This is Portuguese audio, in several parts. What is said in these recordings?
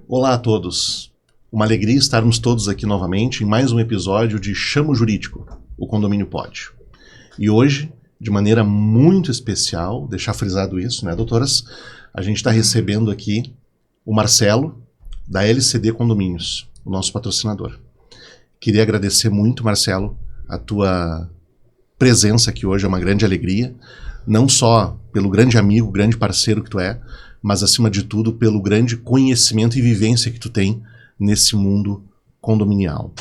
Olá a todos. Uma alegria estarmos todos aqui novamente em mais um episódio de Chamo Jurídico, o Condomínio Pode. E hoje, de maneira muito especial, deixar frisado isso, né, doutoras? A gente está recebendo aqui o Marcelo, da LCD Condomínios, o nosso patrocinador. Queria agradecer muito, Marcelo, a tua presença aqui hoje, é uma grande alegria, não só pelo grande amigo, grande parceiro que tu é, mas acima de tudo pelo grande conhecimento e vivência que tu tem nesse mundo condominial.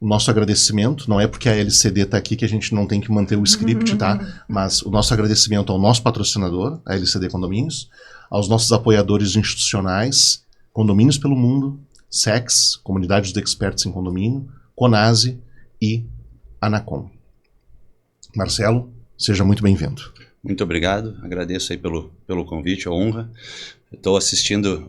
O nosso agradecimento, não é porque a LCD está aqui que a gente não tem que manter o script, tá? Mas o nosso agradecimento ao nosso patrocinador, a LCD Condomínios, aos nossos apoiadores institucionais, Condomínios pelo Mundo, SEX, Comunidade dos Experts em Condomínio, Conase e Anacom. Marcelo, seja muito bem-vindo. Muito obrigado, agradeço aí pelo convite, a honra. Estou assistindo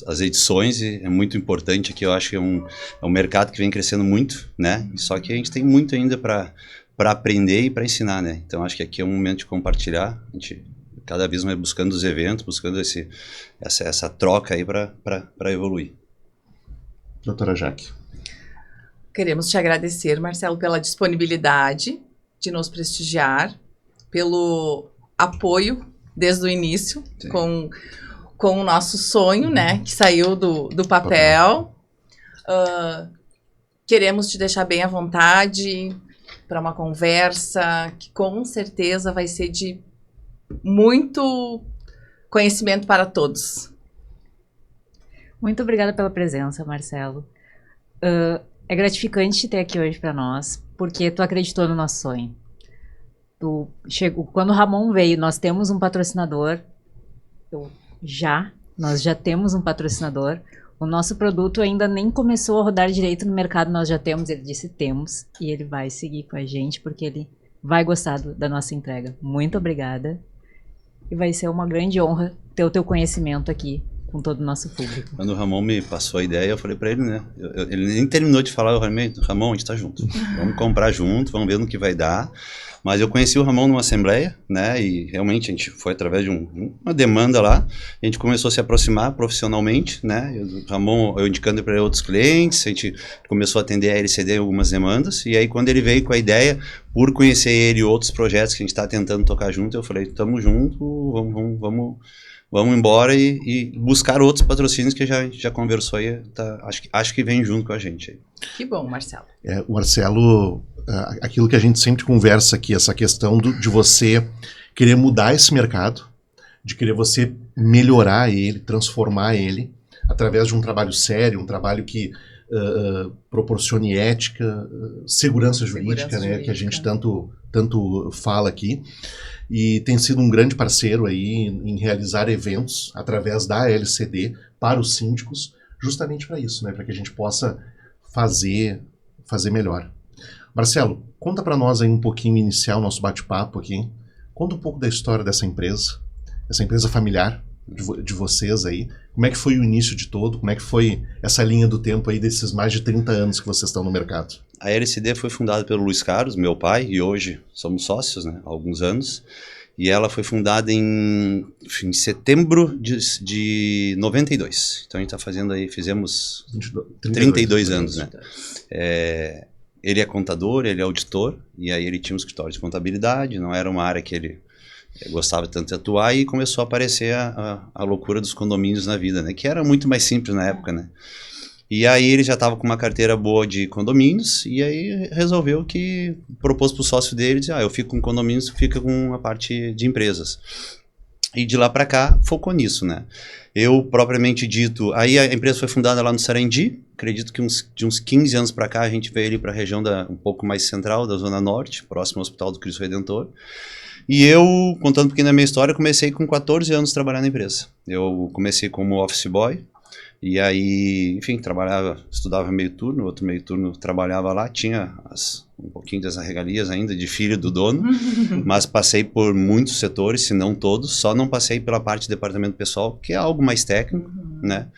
as edições e é muito importante aqui, eu acho que é um mercado que vem crescendo muito, né? Só que a gente tem muito ainda para aprender e para ensinar, né? Então acho que aqui é um momento de compartilhar, a gente cada vez mais buscando os eventos, buscando essa troca aí para evoluir. Doutora Jaque. Queremos te agradecer, Marcelo, pela disponibilidade de nos prestigiar, pelo apoio desde o início, com o nosso sonho, né, que saiu do papel. Queremos te deixar bem à vontade para uma conversa que com certeza vai ser de muito conhecimento para todos. Muito obrigada pela presença, Marcelo. É gratificante te ter aqui hoje para nós, porque tu acreditou no nosso sonho. Quando o Ramon veio, nós temos um patrocinador. Nós já temos um patrocinador. O nosso produto ainda nem começou a rodar direito no mercado, nós já temos. Ele disse temos, e ele vai seguir com a gente, porque ele vai gostar da nossa entrega. Muito obrigada. E vai ser uma grande honra ter o teu conhecimento aqui com todo o nosso público. Quando o Ramon me passou a ideia, eu falei para ele, né? Ele nem terminou de falar, eu falei, Ramon, a gente tá junto. Vamos comprar junto, vamos ver no que vai dar. Mas eu conheci o Ramon numa assembleia, né? E realmente a gente foi através de uma demanda lá. A gente começou a se aproximar profissionalmente, né? O Ramon, eu indicando para outros clientes, a gente começou a atender a LCD em algumas demandas. E aí quando ele veio com a ideia, por conhecer ele e outros projetos que a gente está tentando tocar junto, eu falei, tamo junto, vamos embora e buscar outros patrocínios que a gente já conversou aí, acho que vem junto com a gente aí. Que bom, Marcelo. O Marcelo, aquilo que a gente sempre conversa aqui, essa questão de você querer mudar esse mercado, de querer você melhorar ele, transformar ele, através de um trabalho sério, um trabalho que proporcione ética, segurança jurídica, né, que a gente tanto fala aqui. E tem sido um grande parceiro aí em realizar eventos através da LCD para os síndicos, justamente para isso, né, para que a gente possa fazer melhor. Marcelo, conta para nós aí um pouquinho, iniciar o nosso bate-papo aqui. Conta um pouco da história dessa empresa familiar de vocês aí. Como é que foi o início de todo? Como é que foi essa linha do tempo aí desses mais de 30 anos que vocês estão no mercado? A LCD foi fundada pelo Luiz Carlos, meu pai, e hoje somos sócios, né, há alguns anos. E ela foi fundada em setembro de 92. Então a gente está fazendo aí, fizemos 32 anos, né? Ele é contador, ele é auditor, e aí ele tinha um escritório de contabilidade, não era uma área que ele gostava tanto de atuar, e começou a aparecer a loucura dos condomínios na vida, né? Que era muito mais simples na época, né? E aí ele já estava com uma carteira boa de condomínios, e aí resolveu propôs para o sócio dele, eu fico com condomínios, tu fica com a parte de empresas. E de lá para cá, focou nisso, né? Eu, propriamente dito, aí a empresa foi fundada lá no Sarandi, acredito que de uns 15 anos para cá a gente veio ali para a região um pouco mais central, da Zona Norte, próximo ao Hospital do Cristo Redentor. E eu, contando um pouquinho da minha história, comecei com 14 anos a trabalhar na empresa. Eu comecei como office boy, e aí, enfim, estudava meio turno, outro meio turno trabalhava lá, tinha um pouquinho das regalias ainda de filho do dono, mas passei por muitos setores, se não todos, só não passei pela parte de departamento pessoal, que é algo mais técnico, né?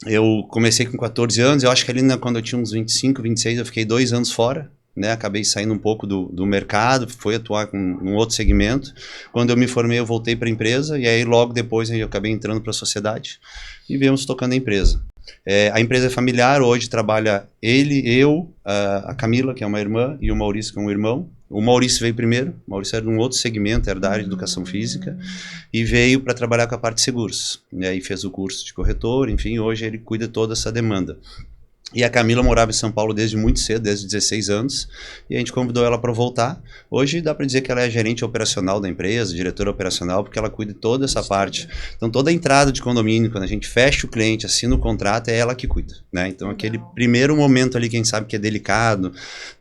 Eu comecei com 14 anos, eu acho que ali quando eu tinha uns 25, 26, eu fiquei 2 anos fora, né? Acabei saindo um pouco do mercado, fui atuar num outro segmento. Quando eu me formei, eu voltei para a empresa, e aí logo depois eu acabei entrando para a sociedade e viemos tocando a empresa. A empresa é familiar, hoje trabalha ele, eu, a Camila, que é uma irmã, e o Maurício, que é um irmão. O Maurício veio primeiro, o Maurício era de um outro segmento, era da área de educação física, e veio para trabalhar com a parte de seguros. E aí fez o curso de corretor, enfim, hoje ele cuida de toda essa demanda. E a Camila morava em São Paulo desde muito cedo, desde 16 anos, e a gente convidou ela para voltar. Hoje dá para dizer que ela é gerente operacional da empresa, diretora operacional, porque ela cuida de toda essa parte. Então toda a entrada de condomínio, quando a gente fecha o cliente, assina o contrato, é ela que cuida, né? Então aquele primeiro momento ali, quem sabe que é delicado,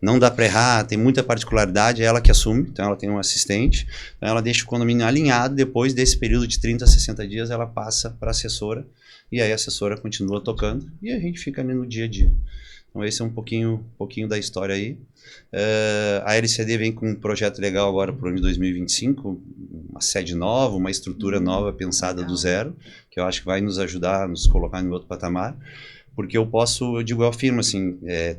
não dá para errar, tem muita particularidade, é ela que assume, então ela tem um assistente, então ela deixa o condomínio alinhado, depois desse período de 30 a 60 dias ela passa para a assessora, e aí a assessora continua tocando e a gente fica ali no dia a dia. Então esse é um pouquinho da história aí. A LCD vem com um projeto legal agora para o ano de 2025, uma sede nova, uma estrutura nova pensada do zero, que eu acho que vai nos ajudar a nos colocar em outro patamar. Porque eu afirmo assim,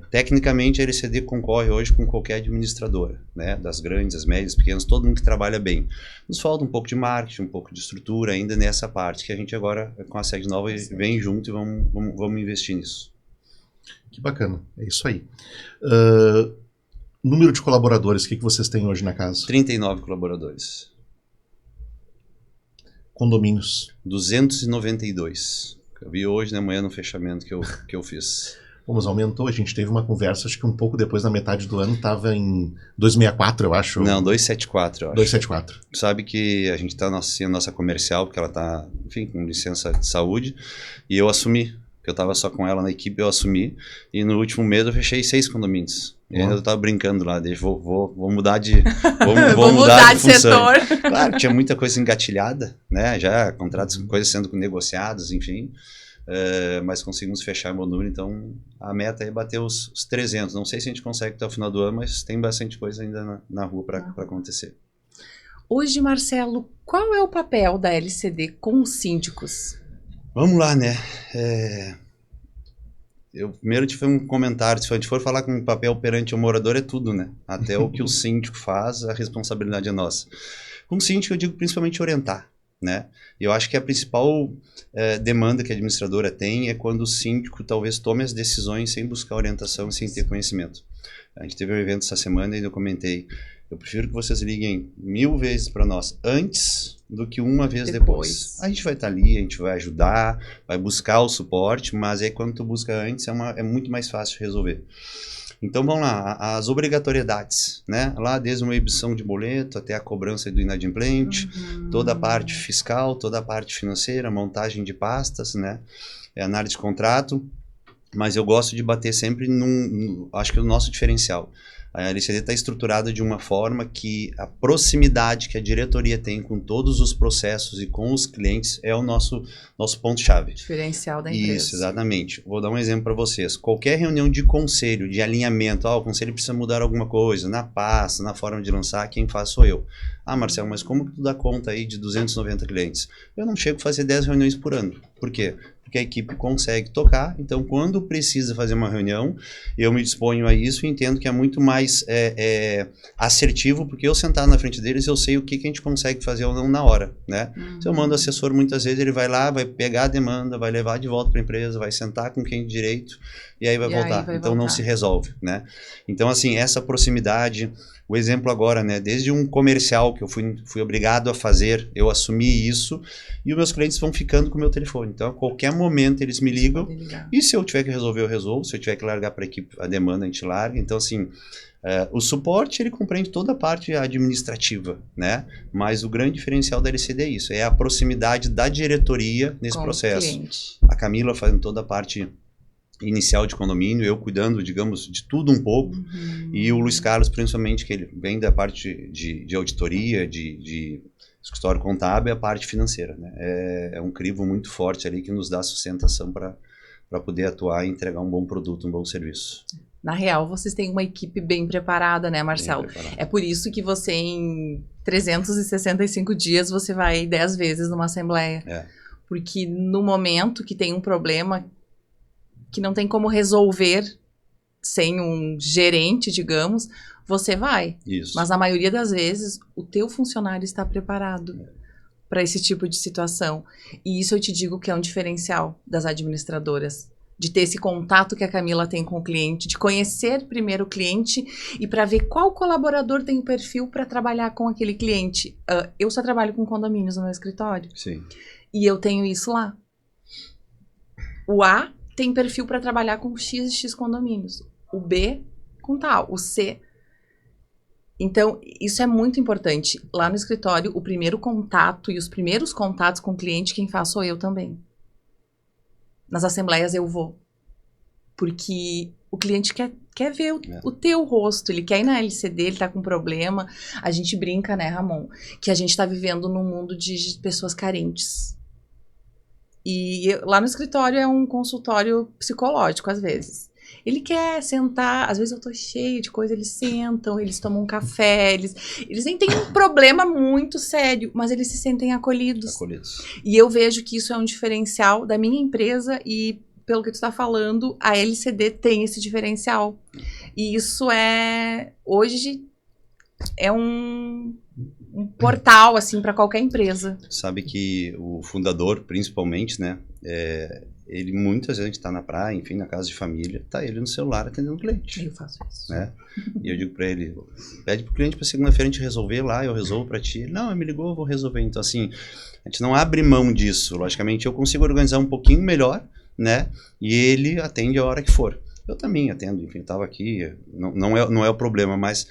tecnicamente a LCD concorre hoje com qualquer administradora, né? Das grandes, das médias, pequenas, todo mundo que trabalha bem. Nos falta um pouco de marketing, um pouco de estrutura ainda nessa parte, que a gente agora, com a sede nova, vem junto e vamos investir nisso. Que bacana, é isso aí. Número de colaboradores, o que vocês têm hoje na casa? 39 colaboradores. Condomínios? 292. Eu vi hoje, né, amanhã, no fechamento que eu fiz. Bom, mas aumentou, a gente teve uma conversa, acho que um pouco depois da metade do ano, estava em 264, eu acho. Não, 274, eu acho. 274. Sabe que a gente está na nossa comercial, porque ela está, enfim, com licença de saúde, e eu assumi, porque eu estava só com ela na equipe, eu assumi, e no último mês eu fechei 6 condomínios. E ainda eu estava brincando lá, vou mudar de vou mudar de setor. Claro, tinha muita coisa engatilhada, né? Já contratos, coisas sendo negociadas, enfim. Mas conseguimos fechar o meu número, então a meta é bater os 300. Não sei se a gente consegue até o final do ano, mas tem bastante coisa ainda na rua para acontecer. Hoje, Marcelo, qual é o papel da LCD com os síndicos? Vamos lá, né? Eu primeiro tive um comentário, se a gente for falar com o papel perante o morador é tudo, né? Até o que o síndico faz, a responsabilidade é nossa. Como síndico eu digo principalmente orientar, né? Eu acho que a principal demanda que a administradora tem é quando o síndico talvez tome as decisões sem buscar orientação e sem ter conhecimento. A gente teve um evento essa semana e eu comentei, eu prefiro que vocês liguem 1000 vezes para nós antes do que uma vez depois. A gente vai estar ali, a gente vai ajudar, vai buscar o suporte, mas aí quando tu busca antes é muito mais fácil de resolver. Então vamos lá, as obrigatoriedades, né? Lá desde uma emissão de boleto até a cobrança do inadimplente, toda a parte fiscal, toda a parte financeira, montagem de pastas, né? Análise de contrato, mas eu gosto de bater sempre acho que é o nosso diferencial. A LCD está estruturada de uma forma que a proximidade que a diretoria tem com todos os processos e com os clientes é o nosso ponto-chave. Diferencial da empresa. Isso, exatamente. Vou dar um exemplo para vocês. Qualquer reunião de conselho, de alinhamento, o conselho precisa mudar alguma coisa, na pasta, na forma de lançar, quem faz sou eu. Marcelo, mas como que tu dá conta aí de 290 clientes? Eu não chego a fazer 10 reuniões por ano. Por quê? Porque a equipe consegue tocar, então quando precisa fazer uma reunião, eu me disponho a isso e entendo que é muito mais assertivo, porque eu sentar na frente deles, eu sei o que a gente consegue fazer ou não na hora, né? Se eu mando o assessor, muitas vezes ele vai lá, vai pegar a demanda, vai levar de volta para a empresa, vai sentar com quem de direito e aí vai voltar. Então não se resolve, né? Então assim, essa proximidade, o exemplo agora, né? Desde um comercial que eu fui obrigado a fazer, eu assumi isso e os meus clientes vão ficando com o meu telefone. Então, a qualquer momento eles me ligam e se eu tiver que resolver, eu resolvo. Se eu tiver que largar para a equipe a demanda, a gente larga. Então, assim, o suporte, ele compreende toda a parte administrativa, né? Mas o grande diferencial da LCD é isso, é a proximidade da diretoria nesse processo. A Camila fazendo toda a parte inicial de condomínio, eu cuidando, digamos, de tudo um pouco, e o Luiz Carlos, principalmente, que ele vem da parte de auditoria, de escritório contábil, a parte financeira, né? É um crivo muito forte ali que nos dá sustentação para poder atuar e entregar um bom produto, um bom serviço. Na real, vocês têm uma equipe bem preparada, né, Marcelo? É por isso que você, em 365 dias, você vai 10 vezes numa assembleia. Porque no momento que tem um problema que não tem como resolver sem um gerente, digamos, você vai. Isso. Mas na maioria das vezes, o teu funcionário está preparado para esse tipo de situação. E isso eu te digo que é um diferencial das administradoras. De ter esse contato que a Camila tem com o cliente, de conhecer primeiro o cliente e para ver qual colaborador tem o perfil para trabalhar com aquele cliente. Eu só trabalho com condomínios no meu escritório. Sim. E eu tenho isso lá. O A tem perfil para trabalhar com X e X condomínios. O B com tal. O C. Então, isso é muito importante. Lá no escritório, o primeiro contato e os primeiros contatos com o cliente, quem faz sou eu também. Nas assembleias eu vou. Porque o cliente quer ver o teu rosto, ele quer ir na LCD, ele tá com problema. A gente brinca, né, Ramon? Que a gente tá vivendo num mundo de pessoas carentes. E lá no escritório é um consultório psicológico, às vezes. Ele quer sentar, às vezes eu tô cheia de coisa, eles sentam, eles tomam um café, eles nem têm um problema muito sério, mas eles se sentem acolhidos. E eu vejo que isso é um diferencial da minha empresa e, pelo que tu tá falando, a LCD tem esse diferencial. E isso hoje, é um portal, assim, para qualquer empresa. Sabe que o fundador, principalmente, né, ele muitas vezes a gente tá na praia, enfim, na casa de família, tá ele no celular atendendo o cliente. Eu faço isso. Né? E eu digo para ele, pede pro cliente para segunda-feira a gente resolver lá, eu resolvo para ti. Não, ele me ligou, eu vou resolver. Então, assim, a gente não abre mão disso. Logicamente, eu consigo organizar um pouquinho melhor, né? E ele atende a hora que for. Eu também atendo, enfim, estava aqui, não é o problema, mas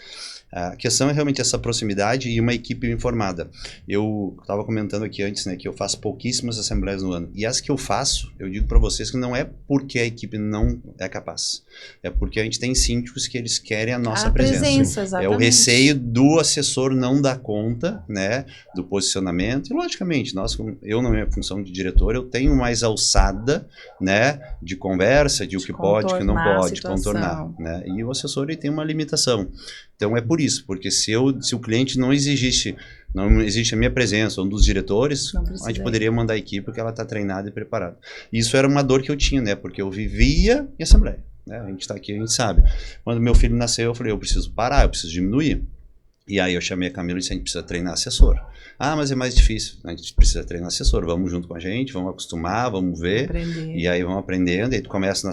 a questão é realmente essa proximidade e uma equipe informada. Eu estava comentando aqui antes, né, que eu faço pouquíssimas assembleias no ano. E as que eu faço, eu digo para vocês que não é porque a equipe não é capaz. É porque a gente tem síndicos que eles querem a nossa presença. Exatamente. É o receio do assessor não dar conta, né, do posicionamento. E, logicamente, eu na minha função de diretor, eu tenho mais alçada, né, de conversa, de o que pode, o que não pode, contornar. Né? E o assessor ele tem uma limitação. Então é por isso, porque se o cliente não existe a minha presença, um dos diretores, a gente poderia mandar a equipe porque ela está treinada e preparada. E isso era uma dor que eu tinha, né? Porque eu vivia em assembleia. Né? A gente está aqui, a gente sabe. Quando meu filho nasceu, eu falei, eu preciso parar, eu preciso diminuir. E aí eu chamei a Camila e disse, a gente precisa treinar assessor. Ah, mas é mais difícil. A gente precisa treinar assessor. Vamos junto com a gente, vamos acostumar, vamos ver. Aprender. E aí vamos aprendendo. E aí tu começa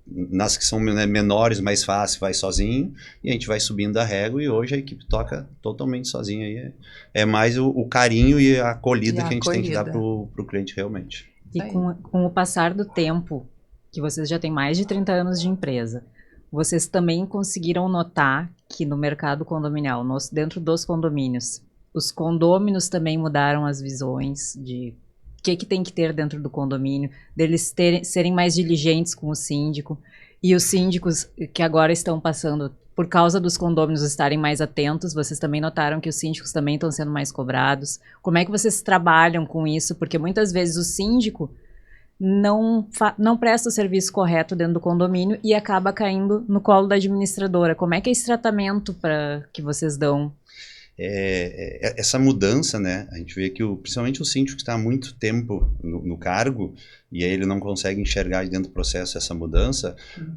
nas que são menores, mais fácil, vai sozinho. E a gente vai subindo a régua e hoje a equipe toca totalmente sozinha. E é mais o carinho e a acolhida que a gente tem que dar pro cliente realmente. E com o passar do tempo, que vocês já têm mais de 30 anos de empresa, vocês também conseguiram notar que no mercado condominial, dentro dos condomínios, os condôminos também mudaram as visões de o que tem que ter dentro do condomínio, deles serem mais diligentes com o síndico, e os síndicos que agora estão passando, por causa dos condôminos estarem mais atentos, vocês também notaram que os síndicos também estão sendo mais cobrados. Como é que vocês trabalham com isso? Porque muitas vezes o síndico não presta o serviço correto dentro do condomínio e acaba caindo no colo da administradora. Como é que é esse tratamento que vocês dão? Essa mudança, né? A gente vê que principalmente o síndico que está há muito tempo no cargo e aí ele não consegue enxergar dentro do processo essa mudança,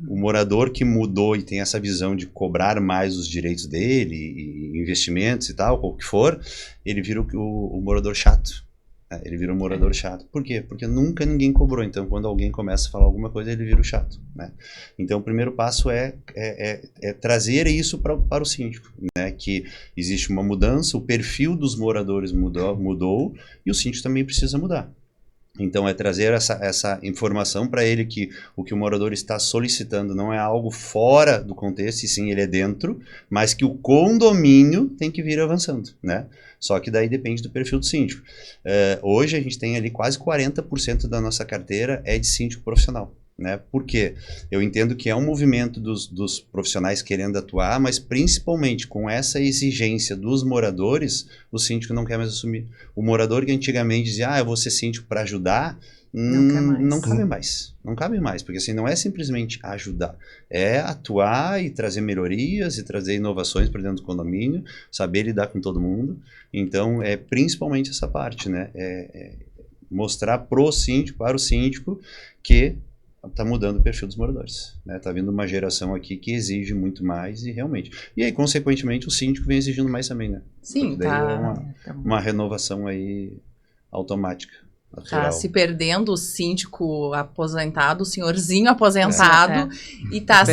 o morador que mudou e tem essa visão de cobrar mais os direitos dele, e investimentos e tal, o que for, ele vira o morador chato. Ele vira um morador chato. Por quê? Porque nunca ninguém cobrou. Então, quando alguém começa a falar alguma coisa, ele vira o chato. Né? Então, o primeiro passo é trazer isso para o síndico. Né? Que existe uma mudança, o perfil dos moradores mudou e o síndico também precisa mudar. Então, é trazer essa informação para ele que o que o morador está solicitando não é algo fora do contexto, e sim ele é dentro, mas que o condomínio tem que vir avançando, né? Só que daí depende do perfil do síndico. Hoje a gente tem ali quase 40% da nossa carteira é de síndico profissional. Né? Por quê? Eu entendo que é um movimento dos profissionais querendo atuar, mas principalmente com essa exigência dos moradores, o síndico não quer mais assumir. O morador que antigamente dizia, eu vou ser síndico para ajudar, não cabe mais. Não cabe mais, porque assim, não é simplesmente ajudar, é atuar e trazer melhorias e trazer inovações para dentro do condomínio, saber lidar com todo mundo. Então, é principalmente essa parte, né? Mostrar para o síndico que tá mudando o perfil dos moradores, né? Tá vindo uma geração aqui que exige muito mais e realmente. E aí, consequentemente, o síndico vem exigindo mais também, né? Sim, Porque daí tá. é uma renovação aí automática, Tá natural. se perdendo o síndico aposentado, o senhorzinho aposentado, e tá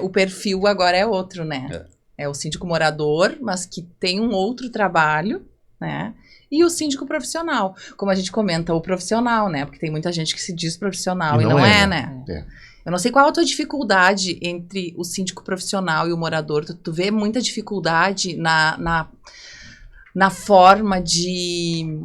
o perfil agora é outro, né? É o síndico morador, mas que tem um outro trabalho, né? E o síndico profissional. Como a gente comenta, o profissional, né? Porque tem muita gente que se diz profissional e não é, né? Eu não sei qual a tua dificuldade entre o síndico profissional e o morador. Tu vê muita dificuldade na forma de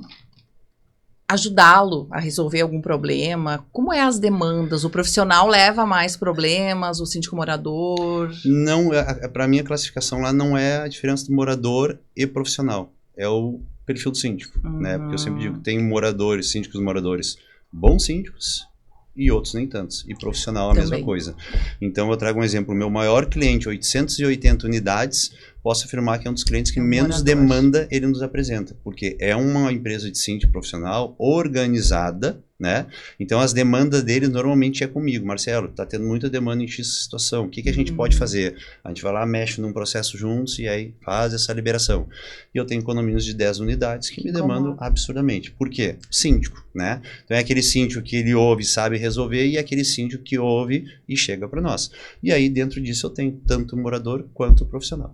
ajudá-lo a resolver algum problema? Como é as demandas? O profissional leva mais problemas, o síndico morador? Não, para mim a classificação lá não é a diferença do morador e profissional. É o perfil do síndico, né? Porque eu sempre digo, tem moradores, síndicos moradores, bons síndicos e outros nem tantos. E profissional a mesma coisa. Então eu trago um exemplo, o meu maior cliente, 880 unidades, posso afirmar que é um dos clientes que menos demanda ele nos apresenta, porque é uma empresa de síndico profissional organizada, né? Então as demandas dele normalmente é comigo. Marcelo, tá tendo muita demanda em X situação, o que que a gente pode fazer? A gente vai lá, mexe num processo juntos e aí faz essa liberação. E eu tenho condomínios de 10 unidades que me demandam absurdamente. Por quê? Síndico, né? Então é aquele síndico que ele ouve, sabe resolver, e aquele síndico que ouve e chega para nós. E aí dentro disso eu tenho tanto o morador quanto o profissional.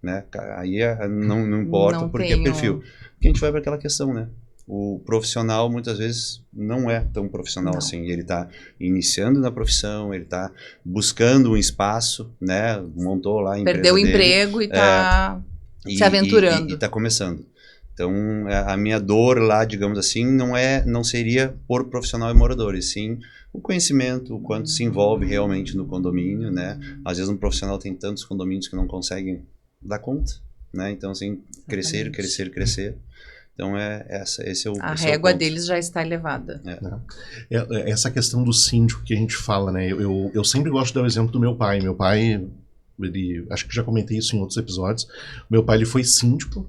Né? Aí não importa não porque é perfil. Porque a gente vai para aquela questão, né? O profissional muitas vezes não é tão profissional assim. Ele está iniciando na profissão, ele está buscando um espaço, né? Montou lá a empresa perdeu o emprego e está se aventurando. E está começando. Então, a minha dor lá, digamos assim, não seria por profissional e morador, e sim o conhecimento, o quanto se envolve realmente no condomínio, né? Às vezes um profissional tem tantos condomínios que não conseguem dar conta, né? Então, assim, crescer. Então, esse é o a régua deles já está elevada. Essa questão do síndico que a gente fala, né? Eu sempre gosto de dar o exemplo do meu pai. Meu pai, acho que já comentei isso em outros episódios. Meu pai, ele foi síndico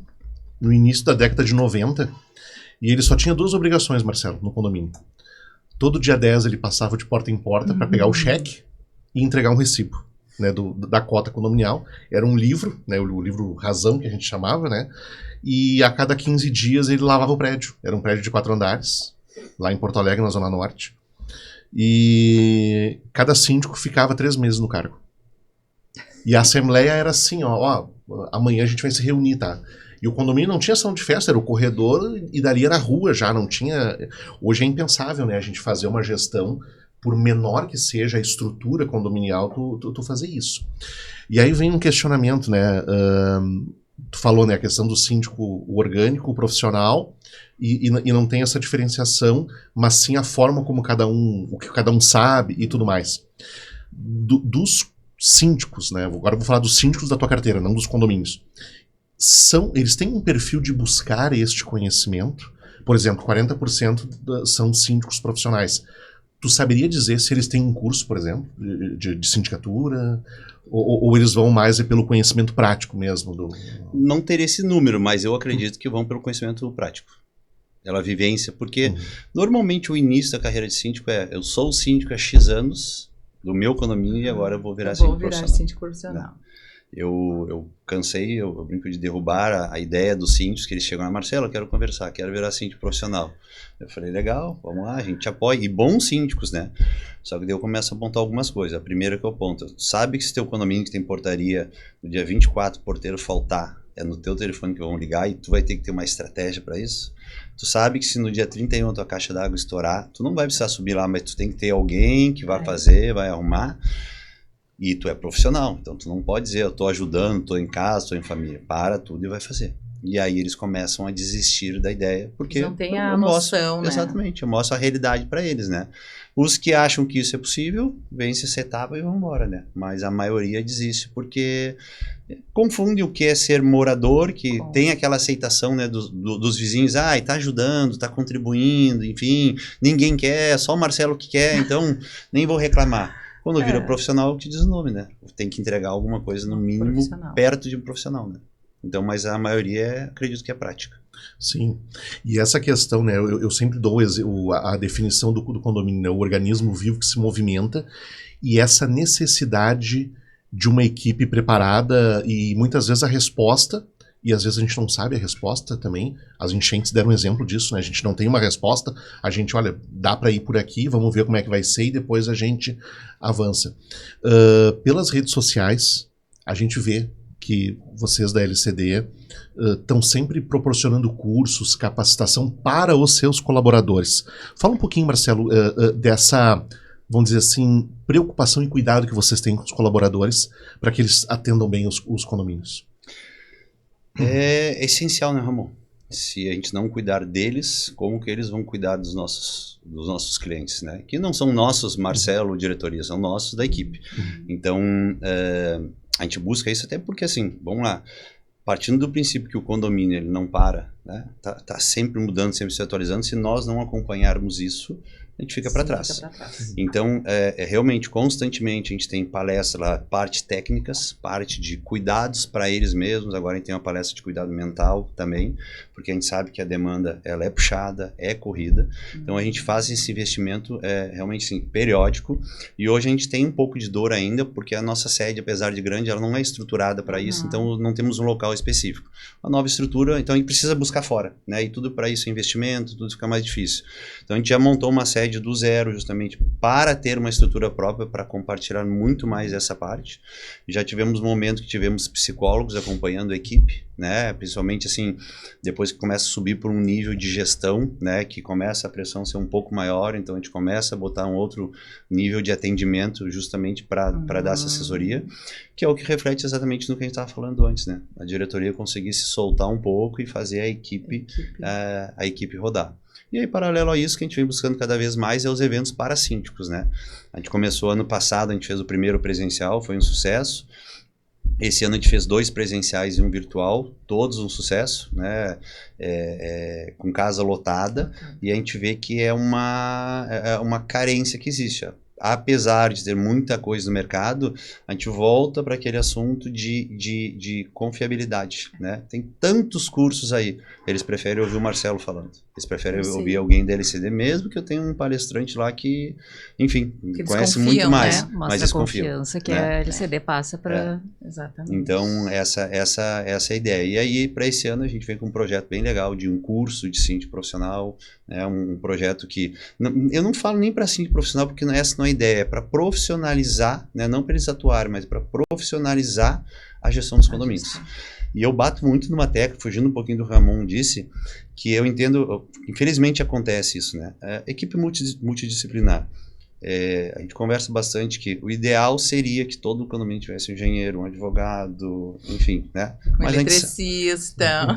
no início da década de 90 e ele só tinha 2 obrigações, Marcelo, no condomínio. Todo dia 10 ele passava de porta em porta para pegar o cheque e entregar um recibo, né, da cota condominial. Era um livro, né, o livro Razão, que a gente chamava, né, e a cada 15 dias ele lavava o prédio. Era um prédio de 4 andares, lá em Porto Alegre, na Zona Norte. E cada síndico ficava 3 meses no cargo. E a assembleia era assim, ó, amanhã a gente vai se reunir, tá? E o condomínio não tinha salão de festa, era o corredor e dali era a rua já, não tinha... Hoje é impensável, né, a gente fazer uma gestão, por menor que seja a estrutura condominial, tu fazer isso. E aí vem um questionamento, né, tu falou, né, a questão do síndico orgânico, o profissional, e não tem essa diferenciação, mas sim a forma como o que cada um sabe e tudo mais. Dos síndicos, né, agora eu vou falar dos síndicos da tua carteira, não dos condomínios. Eles têm um perfil de buscar este conhecimento. Por exemplo, 40% são síndicos profissionais. Tu saberia dizer se eles têm um curso, por exemplo, de sindicatura, ou eles vão mais pelo conhecimento prático mesmo? Não teria esse número, mas eu acredito que vão pelo conhecimento prático. Pela vivência, porque normalmente o início da carreira de síndico eu sou síndico há X anos do meu condomínio e agora eu vou virar síndico profissional. Eu cansei, eu brinco de derrubar a ideia dos síndicos, que eles chegam, Marcelo, eu quero conversar, quero virar síndico profissional. Eu falei, legal, vamos lá, a gente apoia, e bons síndicos, né? Só que daí eu começo a apontar algumas coisas. A primeira que eu aponto, sabe que se teu condomínio que tem portaria, no dia 24 o porteiro faltar, é no teu telefone que vão ligar e tu vai ter que ter uma estratégia para isso? Tu sabe que se no dia 31 a tua caixa d'água estourar, tu não vai precisar subir lá, mas tu tem que ter alguém que vai fazer, vai arrumar. E tu é profissional, então tu não pode dizer, eu tô ajudando, tô em casa, tô em família. Para tudo e vai fazer. E aí eles começam a desistir da ideia, porque não tem a noção, né? Exatamente, eu mostro a realidade para eles, né? Os que acham que isso é possível, vence essa etapa e vão embora, né? Mas a maioria desiste porque confunde o que é ser morador, que tem aquela aceitação, né, dos vizinhos, tá ajudando, tá contribuindo, enfim, ninguém quer, só o Marcelo que quer, então nem vou reclamar. Quando vira profissional, te diz o nome, né? Tem que entregar alguma coisa, no mínimo, perto de um profissional, né? Então, mas a maioria, acredito que é prática. Sim, e essa questão, né, eu sempre dou a definição do condomínio, né, o organismo vivo que se movimenta, e essa necessidade de uma equipe preparada, e muitas vezes a resposta, e às vezes a gente não sabe a resposta também, as enchentes deram um exemplo disso, né, a gente não tem uma resposta, a gente, olha, dá para ir por aqui, vamos ver como é que vai ser, e depois a gente avança. Pelas redes sociais, a gente vê que vocês da LCD estão sempre proporcionando cursos, capacitação para os seus colaboradores. Fala um pouquinho, Marcelo, dessa, vamos dizer assim, preocupação e cuidado que vocês têm com os colaboradores para que eles atendam bem os condomínios. É essencial, né, Ramon? Se a gente não cuidar deles, como que eles vão cuidar dos nossos clientes, né? Que não são nossos, Marcelo, diretoria, são nossos da equipe. Então, a gente busca isso até porque, assim, vamos lá, partindo do princípio que o condomínio ele não para, né? Tá sempre mudando, sempre se atualizando, se nós não acompanharmos isso, a gente fica para trás. Então, realmente, constantemente, a gente tem palestra lá, parte técnicas, parte de cuidados para eles mesmos. Agora a gente tem uma palestra de cuidado mental também, porque a gente sabe que a demanda ela é puxada, é corrida. Então, a gente faz esse investimento realmente sim, periódico. E hoje a gente tem um pouco de dor ainda, porque a nossa sede, apesar de grande, ela não é estruturada para isso, então não temos um local específico. A nova estrutura, então a gente precisa buscar fora, né? E tudo para isso é investimento, tudo fica mais difícil. Então, a gente já montou uma sede do zero, justamente para ter uma estrutura própria, para compartilhar muito mais essa parte. Já tivemos momentos que tivemos psicólogos acompanhando a equipe, né? Principalmente assim, depois que começa a subir por um nível de gestão, né? Que começa a pressão ser um pouco maior, então a gente começa a botar um outro nível de atendimento justamente para dar essa assessoria, que é o que reflete exatamente no que a gente estava falando antes, né? A diretoria conseguir se soltar um pouco e fazer a equipe rodar. E aí, paralelo a isso, que a gente vem buscando cada vez mais é os eventos parasíndicos, né? A gente começou ano passado, a gente fez o primeiro presencial, foi um sucesso. Esse ano a gente fez 2 presenciais e um virtual, todos um sucesso, né? Com casa lotada, e a gente vê que é uma carência que existe. Apesar de ter muita coisa no mercado, a gente volta para aquele assunto de confiabilidade, né? Tem tantos cursos aí, eles preferem ouvir o Marcelo falando, eles preferem ouvir alguém da LCD, mesmo que eu tenha um palestrante lá que, enfim, que conhece muito mais, né? mas desconfia. Mostra a confiança que né? a LCD passa para... Exatamente. Então, essa é a ideia. E aí, para esse ano, a gente vem com um projeto bem legal de um curso de síndico profissional, né? Um projeto que... eu não falo nem para síndico profissional, porque essa não é a ideia, é para profissionalizar, né? Não para eles atuarem, mas para profissionalizar a gestão dos condomínios. E eu bato muito numa tecla, fugindo um pouquinho do Ramon disse, que eu entendo, infelizmente acontece isso, né? Equipe multidisciplinar. A gente conversa bastante que o ideal seria que todo condomínio tivesse um engenheiro, um advogado, enfim, né? Um eletricista.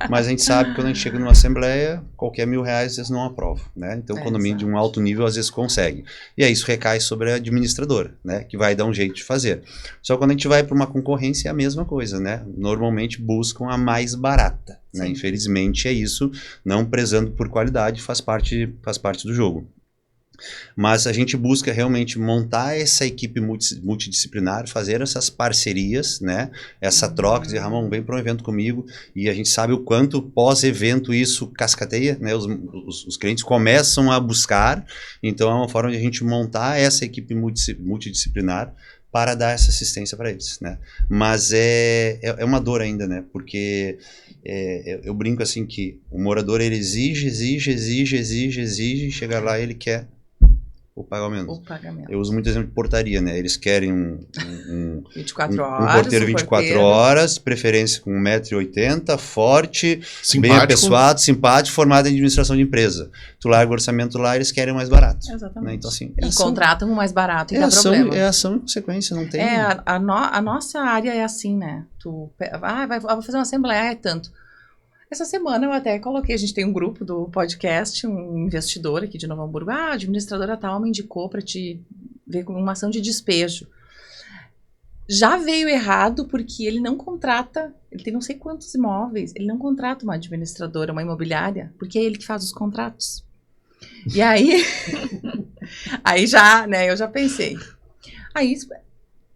Mas a gente sabe que quando a gente chega numa assembleia, qualquer R$1.000 às vezes não aprova, né? Então o condomínio de um alto nível às vezes consegue. E aí isso recai sobre a administradora, né? Que vai dar um jeito de fazer. Só que quando a gente vai para uma concorrência é a mesma coisa, né? Normalmente buscam a mais barata, né? Infelizmente é isso, não prezando por qualidade, faz parte do jogo. Mas a gente busca realmente montar essa equipe multidisciplinar, fazer essas parcerias, né? Essa troca, dizer, Ramon, vem para um evento comigo, e a gente sabe o quanto pós-evento isso cascateia, né? Os clientes começam a buscar, então é uma forma de a gente montar essa equipe multidisciplinar para dar essa assistência para eles, né? Mas é uma dor ainda, né? Porque eu brinco assim que o morador ele exige, chega lá e ele quer o pagamento. Eu uso muito exemplo de portaria, né? Eles querem um 24 horas, um porteiro 24 horas, preferência com 1,80 m, forte, simpático, bem apessoado, simpático, formado em administração de empresa. Tu larga o orçamento lá, eles querem o mais barato. Exatamente. Né? Então, assim, e contratam o mais barato e dá problema. É ação e consequência, não tem... A nossa área é assim, né? Tu vou fazer uma assembleia, é tanto. Essa semana eu até coloquei, a gente tem um grupo do podcast, um investidor aqui de Novo Hamburgo, a administradora tal me indicou para te ver com uma ação de despejo. Já veio errado porque ele não contrata, ele tem não sei quantos imóveis, ele não contrata uma administradora, uma imobiliária, porque é ele que faz os contratos. E aí, aí já, né, eu já pensei. Aí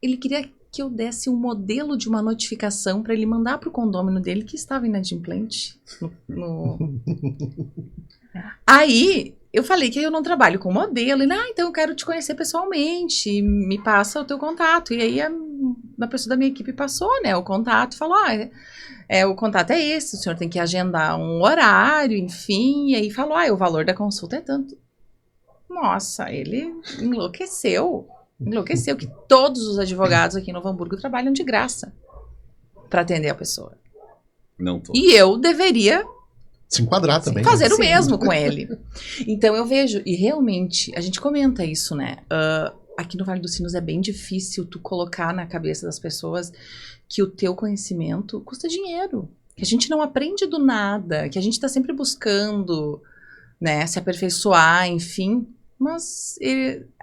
ele queria que eu desse um modelo de uma notificação para ele mandar para o condômino dele que estava inadimplente. Aí eu falei que eu não trabalho com modelo. Ele, então eu quero te conhecer pessoalmente, me passa o teu contato. E aí a pessoa da minha equipe passou, né, o contato, falou, o contato é esse, o senhor tem que agendar um horário, enfim. E aí falou, o valor da consulta é tanto. Nossa, ele enlouqueceu que todos os advogados aqui em Novo Hamburgo trabalham de graça para atender a pessoa. Não tô. E eu deveria se enquadrar também. fazer o mesmo com ele. Então eu vejo, e realmente, a gente comenta isso, né? Aqui no Vale dos Sinos é bem difícil tu colocar na cabeça das pessoas que o teu conhecimento custa dinheiro. Que a gente não aprende do nada, que a gente tá sempre buscando, né, se aperfeiçoar, enfim. Mas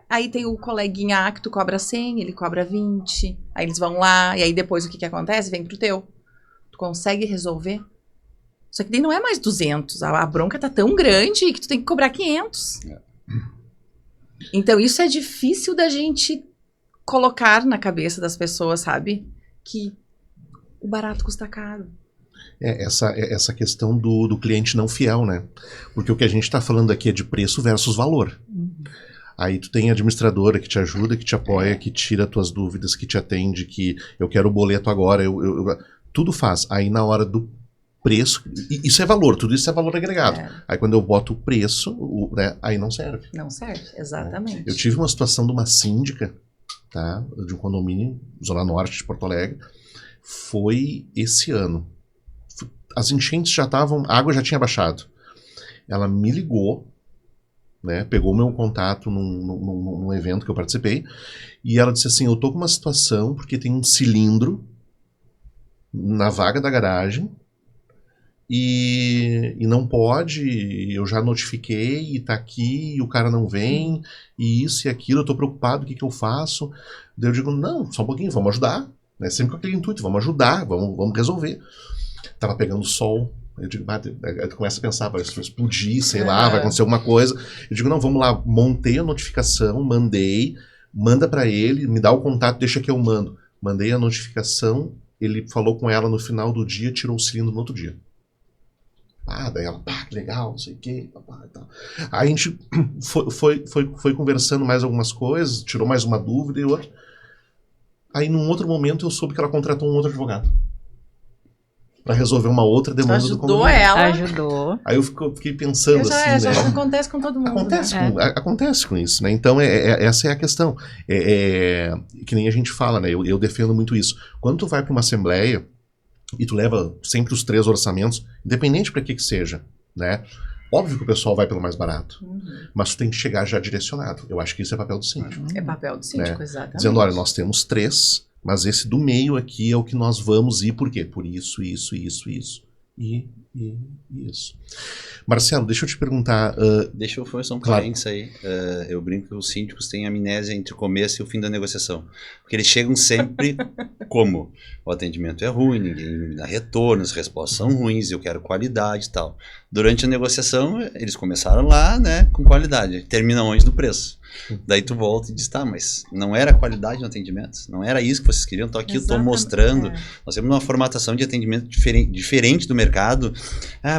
aí tem o coleguinha A que tu cobra 100, ele cobra 20, aí eles vão lá, e aí depois o que acontece? Vem pro teu. Tu consegue resolver? Só que daí não é mais 200, a bronca tá tão grande que tu tem que cobrar 500. Então isso é difícil da gente colocar na cabeça das pessoas, sabe? Que o barato custa caro. Essa questão do cliente não fiel, né? Porque o que a gente está falando aqui é de preço versus valor. Aí tu tem a administradora que te ajuda, que te apoia, que tira tuas dúvidas, que te atende, que eu quero o boleto agora, tudo faz. Aí na hora do preço, isso é valor, tudo isso é valor agregado. Aí quando eu boto o preço, né, aí não serve. Não serve, exatamente. Eu tive uma situação de uma síndica, tá, de um condomínio, Zona Norte de Porto Alegre, foi esse ano. As enchentes já estavam, a água já tinha baixado. Ela me ligou, né, pegou meu contato num evento que eu participei, e ela disse assim, eu tô com uma situação porque tem um cilindro na vaga da garagem e não pode, eu já notifiquei e tá aqui e o cara não vem, e isso e aquilo, eu tô preocupado, o que eu faço? Daí eu digo, não, só um pouquinho, vamos ajudar, né, sempre com aquele intuito, vamos ajudar, vamos resolver. Tava pegando sol, eu digo, aí tu começa a pensar, vai explodir, sei lá, vai acontecer alguma coisa. Eu digo, não, vamos lá, montei a notificação, mandei, manda pra ele, me dá o contato, deixa que eu mando. Mandei a notificação, ele falou com ela no final do dia, tirou o cilindro no outro dia. Daí ela, que legal, não sei o quê, e tal. Aí a gente foi conversando mais algumas coisas, tirou mais uma dúvida e outra. Aí num outro momento eu soube que ela contratou um outro advogado para resolver uma outra demanda do condomínio. Ajudou. Aí eu fiquei pensando assim, já né? acontece com todo mundo. Acontece com isso, né? Então essa é a questão. Que nem a gente fala, né? Eu defendo muito isso. Quando tu vai para uma assembleia e tu leva sempre os 3 orçamentos, independente para que seja, né? Óbvio que o pessoal vai pelo mais barato, mas tu tem que chegar já direcionado. Eu acho que isso é papel do síndico. É papel do síndico, né? Exatamente. Dizendo, olha, nós temos 3, mas esse do meio aqui é o que nós vamos ir, por quê? Por isso e isso. Marcelo, deixa eu te perguntar... Deixa eu fazer um parênteses aí. Eu brinco que os síndicos têm amnésia entre o começo e o fim da negociação. Porque eles chegam sempre como? O atendimento é ruim, ninguém me dá retorno, as respostas são ruins, eu quero qualidade e tal. Durante a negociação, eles começaram lá, né, com qualidade. Termina onde? Do preço. Daí tu volta e diz, mas não era qualidade no atendimento? Não era isso que vocês queriam? Então aqui eu estou mostrando. Nós temos uma formatação de atendimento diferente do mercado.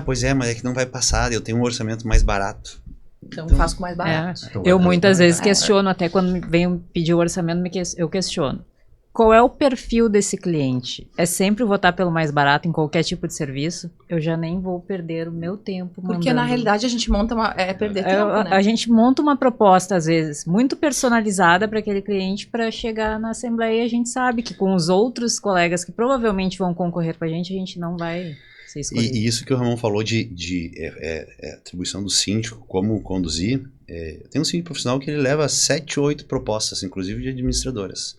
Pois é, mas é que não vai passar, eu tenho um orçamento mais barato. Então faço com mais barato. Eu muitas vezes questiono, até quando venho pedir o orçamento, eu questiono. Qual é o perfil desse cliente? É sempre votar pelo mais barato em qualquer tipo de serviço? Eu já nem vou perder o meu tempo mandando. Porque na realidade a gente monta perder tempo, né? A gente monta uma proposta, às vezes, muito personalizada para aquele cliente, para chegar na assembleia e a gente sabe que com os outros colegas que provavelmente vão concorrer com a gente não vai ser escolhido. E isso que o Ramon falou de atribuição do síndico, como conduzir, tem um síndico profissional que ele leva 7, 8 propostas, inclusive de administradoras.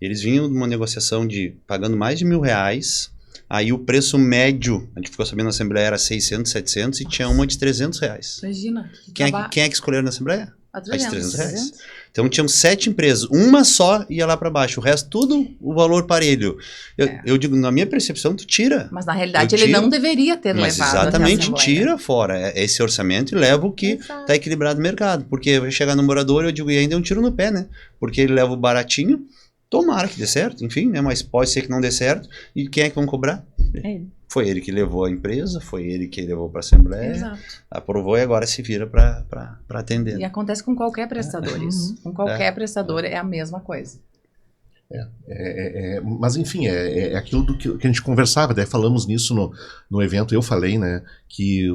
Eles vinham de uma negociação de pagando mais de R$1.000, aí o preço médio, a gente ficou sabendo na Assembleia, era 600, 700 e tinha uma de R$300. Imagina. Quem é que escolheram na Assembleia? A de R$300. Então tinham 7 empresas, uma só ia lá para baixo, o resto tudo o valor parelho. Eu digo, na minha percepção, tu tira. Mas na realidade ele não deveria ter levado. Mas exatamente, tira fora esse orçamento e leva o que está equilibrado no mercado. Porque vai chegar no morador, eu digo, e ainda é um tiro no pé, né? Porque ele leva o baratinho, Tomara que dê certo, enfim, né? Mas pode ser que não dê certo. E quem é que vão cobrar? Ele. Foi ele que levou a empresa, foi ele que levou para a Assembleia, Exato. aprovou e agora se vira para atender. E acontece com qualquer prestador isso. Com qualquer prestador é a mesma coisa. Mas enfim, é aquilo do que a gente conversava, daí falamos nisso no evento, eu falei, né, que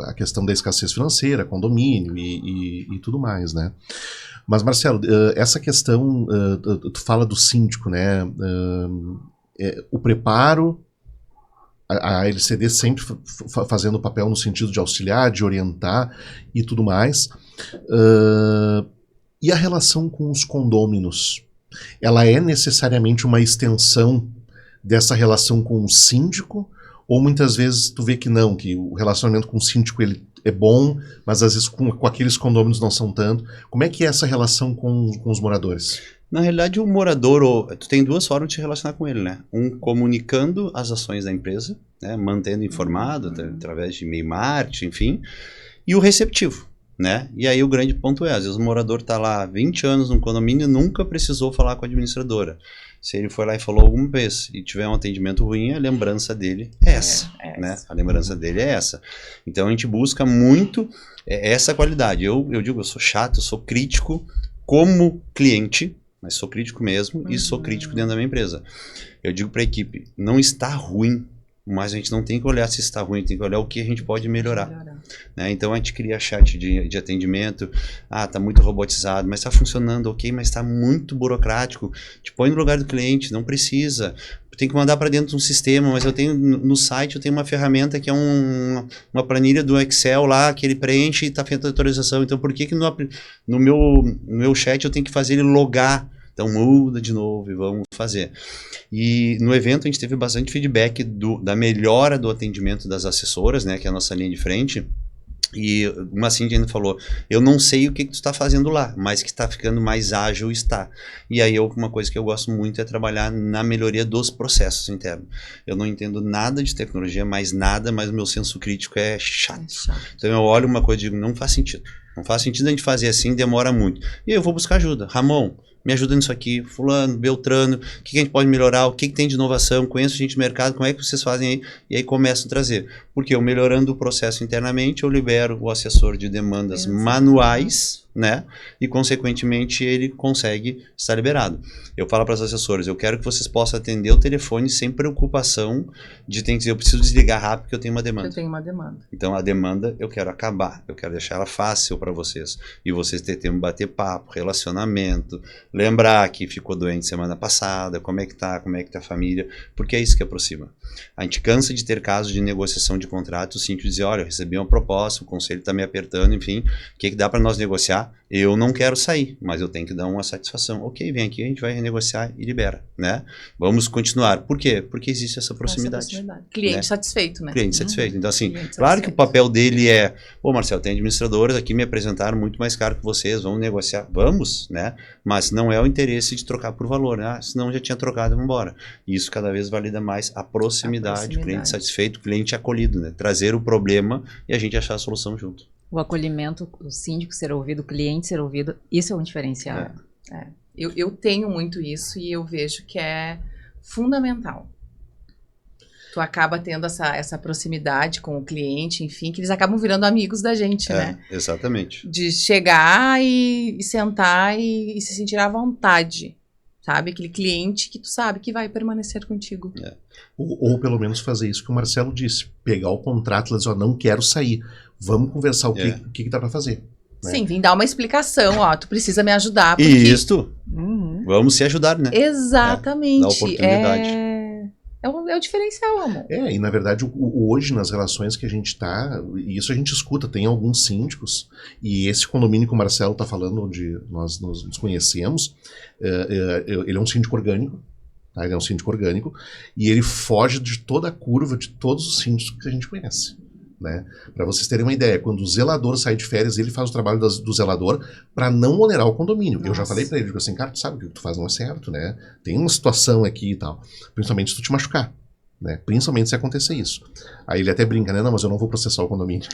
a questão da escassez financeira, condomínio e tudo mais, né. Mas Marcelo, essa questão, tu fala do síndico, né, o preparo, a LCD sempre fazendo o papel no sentido de auxiliar, de orientar e tudo mais, e a relação com os condôminos? Ela é necessariamente uma extensão dessa relação com o síndico? Ou muitas vezes tu vê que não, que o relacionamento com o síndico ele é bom, mas às vezes com aqueles condôminos não são tanto? Como é que é essa relação com os moradores? Na realidade, o morador, tu tem duas formas de se relacionar com ele, né? Um, comunicando as ações da empresa, né? Mantendo informado através de e-mail marketing, enfim. E o receptivo. Né? E aí o grande ponto é, às vezes o morador está lá há 20 anos num condomínio e nunca precisou falar com a administradora. Se ele foi lá e falou alguma vez e tiver um atendimento ruim, a lembrança dele é essa. Né? A lembrança dele é essa. Então a gente busca muito essa qualidade. Eu digo, eu sou chato, eu sou crítico como cliente, mas sou crítico mesmo e sou crítico dentro da minha empresa. Eu digo para a equipe, não está ruim, mas a gente não tem que olhar se está ruim, tem que olhar o que a gente pode melhorar. Né? Então a gente cria chat de atendimento, está muito robotizado, mas está funcionando, ok, mas está muito burocrático, te põe no lugar do cliente, não precisa, tem que mandar para dentro de um sistema, mas eu tenho no site, eu tenho uma ferramenta que é uma planilha do Excel lá, que ele preenche e está feita a atualização, então por que no meu chat eu tenho que fazer ele logar? Então muda de novo e vamos fazer. E no evento a gente teve bastante feedback da melhora do atendimento das assessoras, né, que é a nossa linha de frente. E uma síndica ainda falou, eu não sei o que tu está fazendo lá, mas que está ficando mais ágil está. E aí uma coisa que eu gosto muito é trabalhar na melhoria dos processos internos. Eu não entendo nada de tecnologia, mas o meu senso crítico é chato. Então eu olho uma coisa e digo, não faz sentido. Não faz sentido a gente fazer assim, demora muito. E eu vou buscar ajuda. Ramon, me ajuda nisso aqui, fulano, Beltrano, o que a gente pode melhorar, o que tem de inovação, conheço gente do mercado, como é que vocês fazem aí? E aí começam a trazer. Porque eu melhorando o processo internamente, eu libero o assessor de demandas manuais, né? E consequentemente ele consegue estar liberado. Eu falo para os assessores, eu quero que vocês possam atender o telefone sem preocupação de ter que dizer, eu preciso desligar rápido porque eu tenho uma demanda. Eu tenho uma demanda. Então a demanda eu quero acabar, eu quero deixar ela fácil para vocês. E vocês ter tempo de bater papo, relacionamento, lembrar que ficou doente semana passada, como é que tá a família, porque é isso que aproxima. A gente cansa de ter casos de negociação de contrato, o síndico dizer, olha, eu recebi uma proposta, o conselho está me apertando, enfim, o que dá para nós negociar? Eu não quero sair, mas eu tenho que dar uma satisfação. Ok, vem aqui, a gente vai renegociar e libera, né? Vamos continuar. Por quê? Porque existe essa proximidade. Cliente, né? Satisfeito, né? Cliente satisfeito. Então, assim, claro que o papel dele é, Marcelo, tem administradores aqui me apresentaram muito mais caro que vocês, vamos negociar. Vamos, né? Mas não é o interesse de trocar por valor, né? Senão já tinha trocado, vamos embora. E isso cada vez valida mais a proximidade, o cliente satisfeito, o cliente acolhido, né? Trazer o problema e a gente achar a solução junto. O acolhimento, o síndico ser ouvido, o cliente ser ouvido, isso é um diferencial. Eu tenho muito isso e eu vejo que é fundamental. Tu acaba tendo essa proximidade com o cliente, enfim, que eles acabam virando amigos da gente, né? Exatamente. De chegar e sentar e se sentir à vontade, sabe? Aquele cliente que tu sabe que vai permanecer contigo. Ou pelo menos fazer isso que o Marcelo disse, pegar o contrato e dizer, não quero sair, vamos conversar o que dá para fazer. Né? Sim, vim dar uma explicação, tu precisa me ajudar. Porque... Isso, vamos se ajudar, né? Exatamente. Dá oportunidade. É o diferencial, amor. E na verdade, hoje nas relações que a gente está, e isso a gente escuta, tem alguns síndicos, e esse condomínio que o Marcelo está falando, onde nós nos conhecemos, ele é um síndico orgânico, tá? Ele é um síndico orgânico, e ele foge de toda a curva de todos os síndicos que a gente conhece. Né? Para vocês terem uma ideia, quando o zelador sai de férias, ele faz o trabalho do zelador para não onerar o condomínio. Nossa. Eu já falei para ele, digo assim, cara, tu sabe que o que tu faz não é certo, né? Tem uma situação aqui e tal, principalmente se tu te machucar, né? Principalmente se acontecer isso. Aí ele até brinca, né? Não, mas eu não vou processar o condomínio.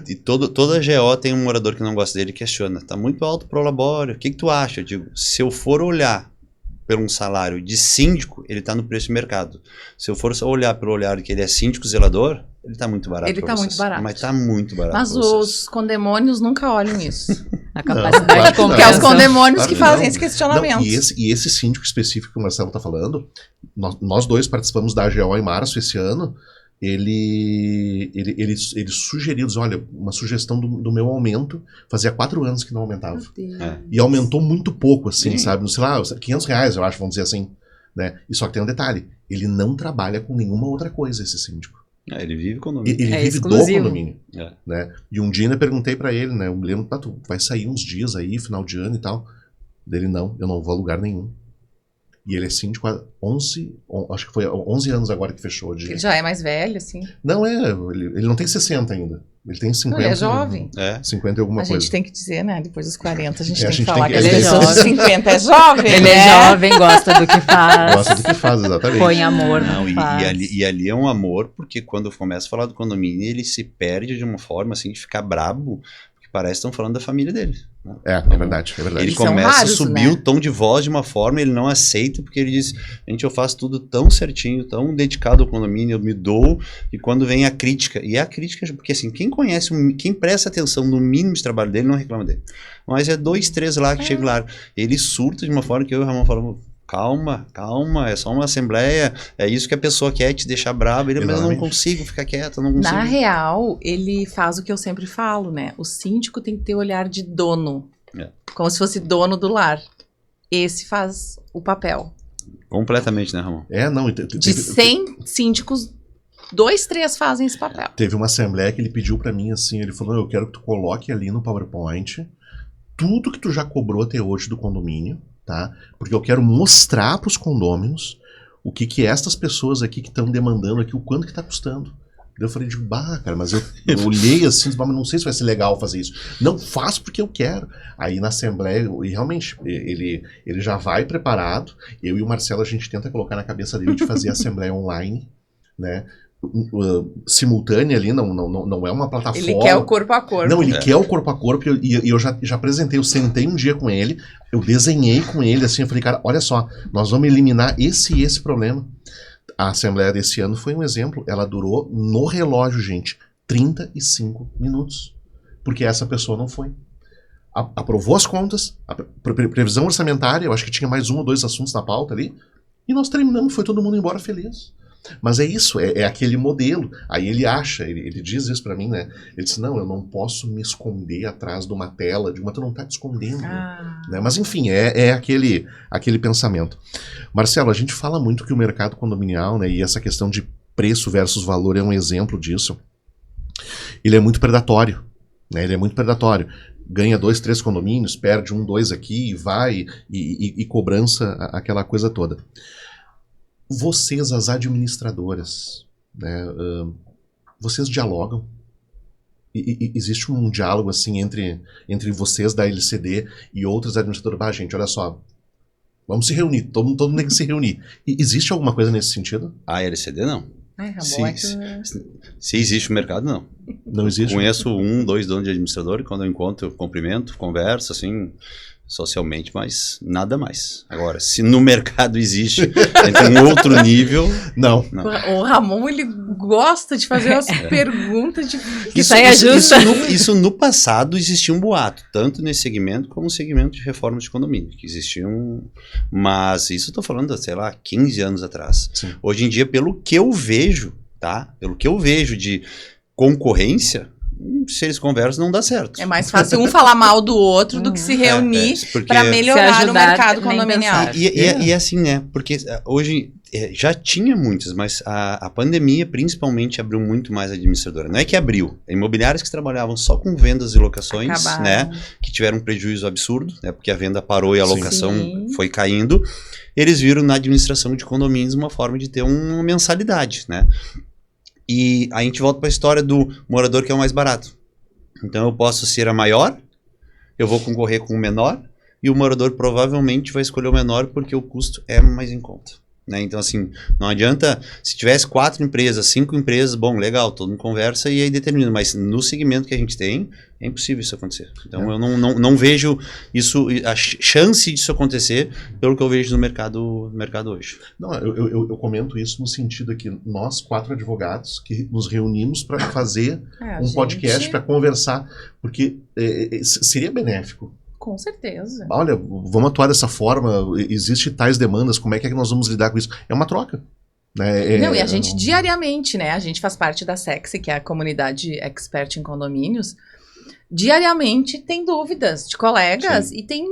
e toda GO tem um morador que não gosta dele e questiona, tá muito alto pro labore, o que tu acha? Eu digo, se eu for olhar por um salário de síndico, ele está no preço de mercado. Se eu for só olhar pelo olhar que ele é síndico zelador, ele está muito barato. Ele está muito barato. Mas está muito barato. Mas os condemônios nunca olham isso. A capacidade claro de que não. Porque é os compreensão. condemônios Claro que que fazem não. esse questionamento. Não, e esse síndico específico que o Marcelo está falando, nós dois participamos da AGO em março esse ano. Ele sugeriu, diz, olha, uma sugestão do meu aumento, fazia 4 anos que não aumentava. E aumentou muito pouco, assim, sabe? Sei lá, R$500, eu acho, vamos dizer assim. Né? E só que tem um detalhe, ele não trabalha com nenhuma outra coisa, esse síndico. Ele vive condomínio. Ele vive exclusivo. do condomínio. Né? E um dia eu perguntei pra ele, né? Eu me lembro, tu vai sair uns dias aí, final de ano e tal. Dele, não, eu não vou a lugar nenhum. E ele é síndico há 11, acho que foi 11 anos agora que fechou. Ele já é mais velho, assim. Não, ele não tem 60 ainda. Ele tem 50. Ele é jovem. 50 e alguma A coisa. gente tem que dizer, né? Depois dos 40, a gente É, tem que falar que Ele as é pessoas de jovem. 50 é jovem, Ele né? é jovem, gosta do que faz. Gosta do que faz, exatamente. Põe amor Não, no que e faz. ali é um amor, porque quando começa a falar do condomínio, ele se perde de uma forma assim de ficar brabo, porque parece que estão falando da família dele. Né? É verdade, é verdade. Ele São começa raros, a subir né? o tom de voz de uma forma, ele não aceita, porque ele diz, gente, eu faço tudo tão certinho, tão dedicado ao condomínio, eu me dou, e quando vem a crítica, e é a crítica, porque assim, quem conhece, quem presta atenção no mínimo de trabalho dele, não reclama dele. Mas é 2, 3 lá que chegam lá, ele surta de uma forma que eu e o Ramon falamos, calma, é só uma assembleia, é isso que a pessoa quer, te deixar bravo, ele, mas eu não Exatamente. consigo ficar quieto, eu não consigo. Na real, ele faz o que eu sempre falo, né? O síndico tem que ter olhar de dono. Como se fosse dono do lar. Esse faz o papel. Completamente, né, Ramon? Não, De 100 síndicos, 2, 3 fazem esse papel. teve uma assembleia que ele pediu pra mim assim, ele falou, eu quero que tu coloque ali no PowerPoint tudo que tu já cobrou até hoje do condomínio, tá? Porque eu quero mostrar pros condôminos o que estas pessoas aqui que estão demandando aqui, o quanto que tá custando. Daí eu falei, cara, mas eu olhei assim, mas não sei se vai ser legal fazer isso. Não, faço porque eu quero. Aí na assembleia, e realmente, ele já vai preparado, eu e o Marcelo, a gente tenta colocar na cabeça dele de fazer a assembleia online, né? Simultânea ali, não é uma plataforma. Ele quer o corpo a corpo. Não, ele quer o corpo a corpo, e eu já apresentei, eu sentei um dia com ele, eu desenhei com ele, assim, eu falei, cara, olha só, nós vamos eliminar esse e esse problema. A assembleia desse ano foi um exemplo, ela durou no relógio, gente, 35 minutos, porque essa pessoa não foi. Aprovou as contas, a previsão orçamentária, eu acho que tinha mais 1 ou 2 assuntos na pauta ali, e nós terminamos, foi todo mundo embora feliz. Mas é isso, é aquele modelo. Aí ele acha, ele diz isso pra mim, né? Ele disse, não, eu não posso me esconder atrás de uma tela, tu não tá te escondendo. Né? Mas enfim, é aquele pensamento. Marcelo, a gente fala muito que o mercado condominial, né, e essa questão de preço versus valor é um exemplo disso. Ele é muito predatório, né? Ele é muito predatório. Ganha 2, 3 condomínios, perde 1, 2 aqui e vai, e cobrança, aquela coisa toda. Vocês, as administradoras, né, vocês dialogam? Existe um diálogo assim entre vocês da LCD e outras administradoras? Gente, olha só, vamos se reunir, todo mundo tem que se reunir. Existe alguma coisa nesse sentido? A LCD não. Se existe o mercado, não. Não existe? Conheço 1, 2 donos de administrador e quando eu encontro, eu cumprimento, converso, assim, socialmente, mas nada mais. Agora, se no mercado existe entre um outro nível... Não. O Ramon, ele gosta de fazer as perguntas de... Isso no passado existia um boato, tanto nesse segmento como no segmento de reformas de condomínio, que existiam, mas isso eu estou falando, sei lá, 15 anos atrás. Sim. Hoje em dia, pelo que eu vejo, tá? Pelo que eu vejo de concorrência, se eles conversam, não dá certo. É mais fácil um falar mal do outro do que se reunir para melhorar o mercado condominial. E assim, né? Porque hoje já tinha muitas, mas a pandemia principalmente abriu muito mais a administradora. Não é que abriu, imobiliários que trabalhavam só com vendas e locações, acabaram, né? Que tiveram um prejuízo absurdo, né? Porque a venda parou e a locação Sim. foi caindo. Eles viram na administração de condomínios uma forma de ter uma mensalidade, né? E a gente volta para a história do morador que é o mais barato. Então eu posso ser a maior, eu vou concorrer com o menor, e o morador provavelmente vai escolher o menor porque o custo é mais em conta. né? Então, assim, não adianta, se tivesse 4 empresas, 5 empresas, bom, legal, todo mundo conversa e aí determina, mas no segmento que a gente tem, é impossível isso acontecer. Então, eu não vejo isso, a chance disso acontecer pelo que eu vejo no mercado hoje. Não, eu comento isso no sentido que nós, 4 advogados, que nos reunimos para fazer um podcast, para conversar, porque seria benéfico. Com certeza. Olha, vamos atuar dessa forma, existem tais demandas, como é que nós vamos lidar com isso? É uma troca. Né? Não, e a gente diariamente, né? A gente faz parte da SEXI, que é a comunidade expert em condomínios. Diariamente tem dúvidas de colegas. Sim. E tem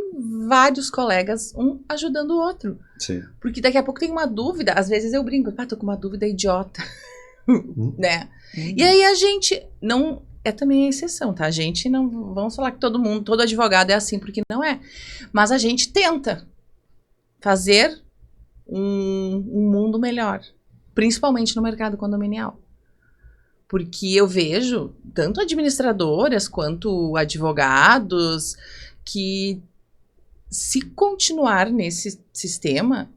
vários colegas, um ajudando o outro. Sim. Porque daqui a pouco tem uma dúvida, às vezes eu brinco, tô com uma dúvida idiota, né? E aí a gente não... É também a exceção, tá? A gente não... Vamos falar que todo advogado é assim, porque não é. Mas a gente tenta fazer um mundo melhor. Principalmente no mercado condominial. Porque eu vejo tanto administradoras quanto advogados que, se continuar nesse sistema,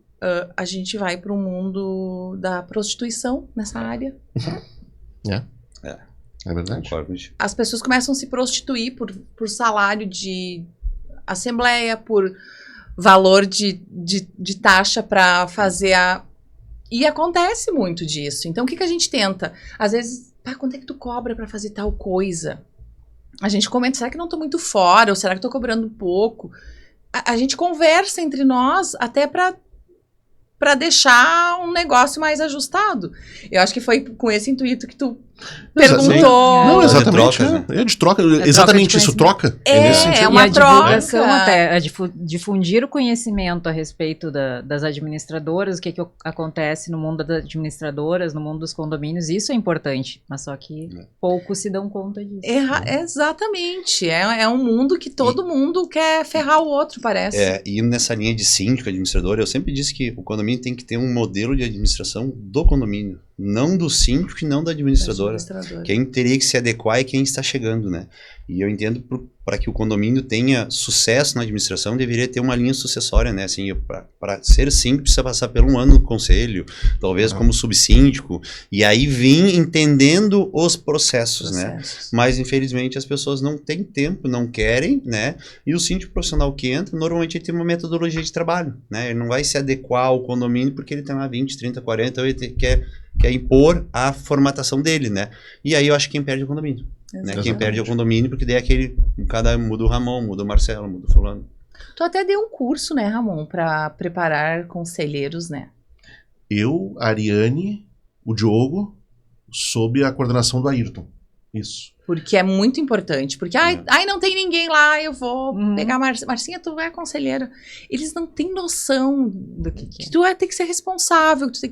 a gente vai para um mundo da prostituição nessa área. É verdade. As pessoas começam a se prostituir por salário de assembleia, por valor de taxa para fazer a... E acontece muito disso. Então, o que a gente tenta? Às vezes, quanto é que tu cobra para fazer tal coisa? A gente comenta, será que não tô muito fora? Ou será que tô cobrando pouco? A gente conversa entre nós até para deixar um negócio mais ajustado. Eu acho que foi com esse intuito que tu perguntou. Não, exatamente. Trocas, né? É de troca. Exatamente isso, troca. É uma troca. Até difundir o conhecimento a respeito das administradoras, o que acontece no mundo das administradoras, no mundo dos condomínios, isso é importante. Mas só que poucos se dão conta disso. Exatamente. É um mundo que todo mundo quer ferrar o outro, parece. E nessa linha de síndico, administrador, eu sempre disse que o condomínio tem que ter um modelo de administração do condomínio, não do síndico e não da administradora. Quem teria que se adequar é quem está chegando, né? E eu entendo para que o condomínio tenha sucesso na administração, deveria ter uma linha sucessória, né? Assim, para ser síndico, precisa passar por um ano no conselho, talvez como subsíndico, e aí vir entendendo os processos, né? Mas, infelizmente, as pessoas não têm tempo, não querem, né? E o síndico profissional que entra, normalmente ele tem uma metodologia de trabalho, né? Ele não vai se adequar ao condomínio porque ele tem lá 20, 30, 40, ou ele quer impor a formatação dele, né? E aí eu acho que quem perde é o condomínio. Né? Quem perde é o condomínio, porque daí cada muda o Ramon, muda o Marcelo, muda o fulano. Tu até deu um curso, né, Ramon, para preparar conselheiros, né? Eu, a Ariane, o Diogo, sob a coordenação do Ayrton. Isso. Porque é muito importante. Porque, não tem ninguém lá, eu vou pegar a Marcinha, tu é conselheira. Eles não têm noção do que tu vai ter que ser responsável, que tu tem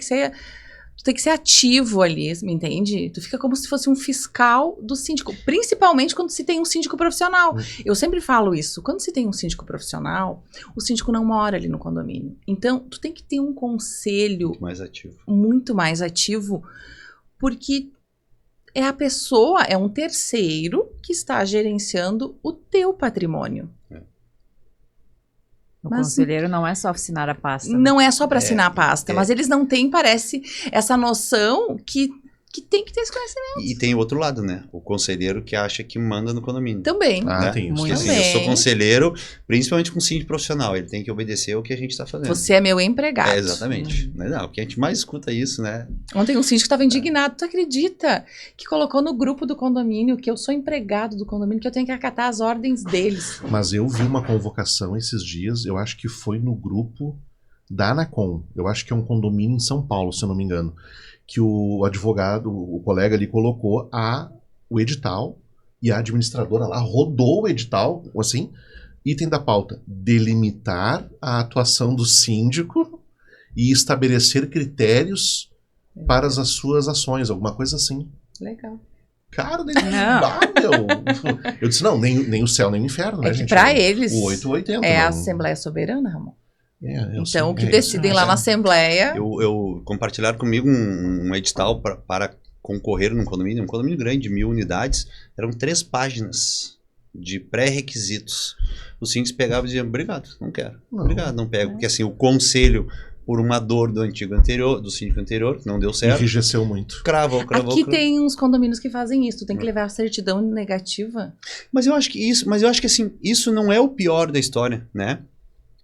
que ser ativo ali, me entende? Tu fica como se fosse um fiscal do síndico, principalmente quando se tem um síndico profissional. Eu sempre falo isso, quando se tem um síndico profissional, o síndico não mora ali no condomínio. Então, tu tem que ter um conselho muito mais ativo, porque a pessoa, é um terceiro que está gerenciando o teu patrimônio. O conselheiro não é só assinar a pasta. Não é só para assinar a pasta, mas eles não têm, parece, essa noção que tem que ter esse conhecimento. E tem o outro lado, né? O conselheiro que acha que manda no condomínio. Também. Né? Tem isso. Porque, assim, eu sou conselheiro, principalmente com síndico profissional. Ele tem que obedecer o que a gente está fazendo. Você é meu empregado. Exatamente. Não, porque a gente mais escuta isso, né? Ontem um síndico estava indignado. Tu acredita que colocou no grupo do condomínio que eu sou empregado do condomínio, que eu tenho que acatar as ordens deles? Mas eu vi uma convocação esses dias, eu acho que foi no grupo da Anacom. Eu acho que é um condomínio em São Paulo, se eu não me engano. Que o advogado, o colega ali colocou o edital e a administradora lá rodou o edital, assim, item da pauta, delimitar a atuação do síndico e estabelecer critérios para as suas ações, alguma coisa assim. Legal. Cara, eu disse, não, nem o céu nem o inferno, né, que gente? Pra eles, o 880. a Assembleia Soberana, Ramon. Então, o que isso, decidem lá na Assembleia... Compartilharam comigo um edital para concorrer num condomínio, um condomínio grande, de 1.000 unidades, eram 3 páginas de pré-requisitos. Os síndicos pegavam e diziam, obrigado, não quero. Obrigado, não pego. Porque assim, o conselho por uma dor do antigo anterior, do síndico anterior, que não deu certo. Enrijeceu muito. Cravou. Aqui tem uns condomínios que fazem isso, tu tem que levar a certidão negativa. Mas eu acho que assim, isso não é o pior da história, né?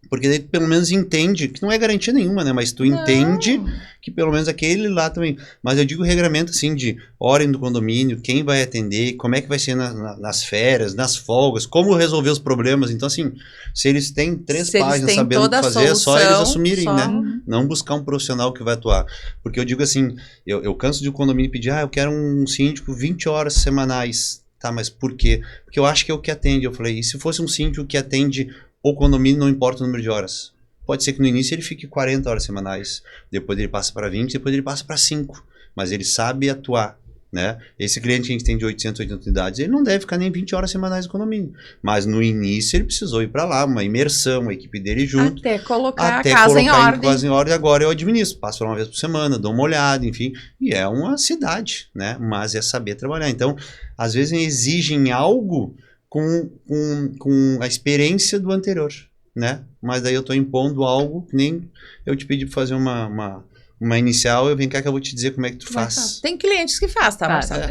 Porque daí tu pelo menos entende, que não é garantia nenhuma, né? Mas tu entende que pelo menos aquele lá também. Mas eu digo regramento assim de ordem do condomínio, quem vai atender, como é que vai ser nas férias, nas folgas, como resolver os problemas. Então assim, se eles têm 3 páginas sabendo o que fazer, é só eles assumirem, né? Não buscar um profissional que vai atuar. Porque eu digo assim, eu canso de um condomínio pedir, eu quero um síndico 20 horas semanais. Tá, mas por quê? Porque eu acho que é o que atende. Eu falei, e se fosse um síndico que atende o condomínio, não importa o número de horas. Pode ser que no início ele fique 40 horas semanais, depois ele passa para 20, depois ele passa para 5. Mas ele sabe atuar, né? Esse cliente que a gente tem de 880 unidades, ele não deve ficar nem 20 horas semanais no condomínio. Mas no início ele precisou ir para lá, uma imersão, a equipe dele junto. Até colocar a casa em ordem. Casa em ordem, agora eu administro. Passo uma vez por semana, dou uma olhada, enfim. E é uma cidade, né? Mas é saber trabalhar. Então, às vezes exigem algo com a experiência do anterior, né? Mas daí eu tô impondo algo que nem eu te pedi para fazer uma inicial, eu vem cá que eu vou te dizer como é que tu faz. Tem clientes que faz, tá, Marcelo?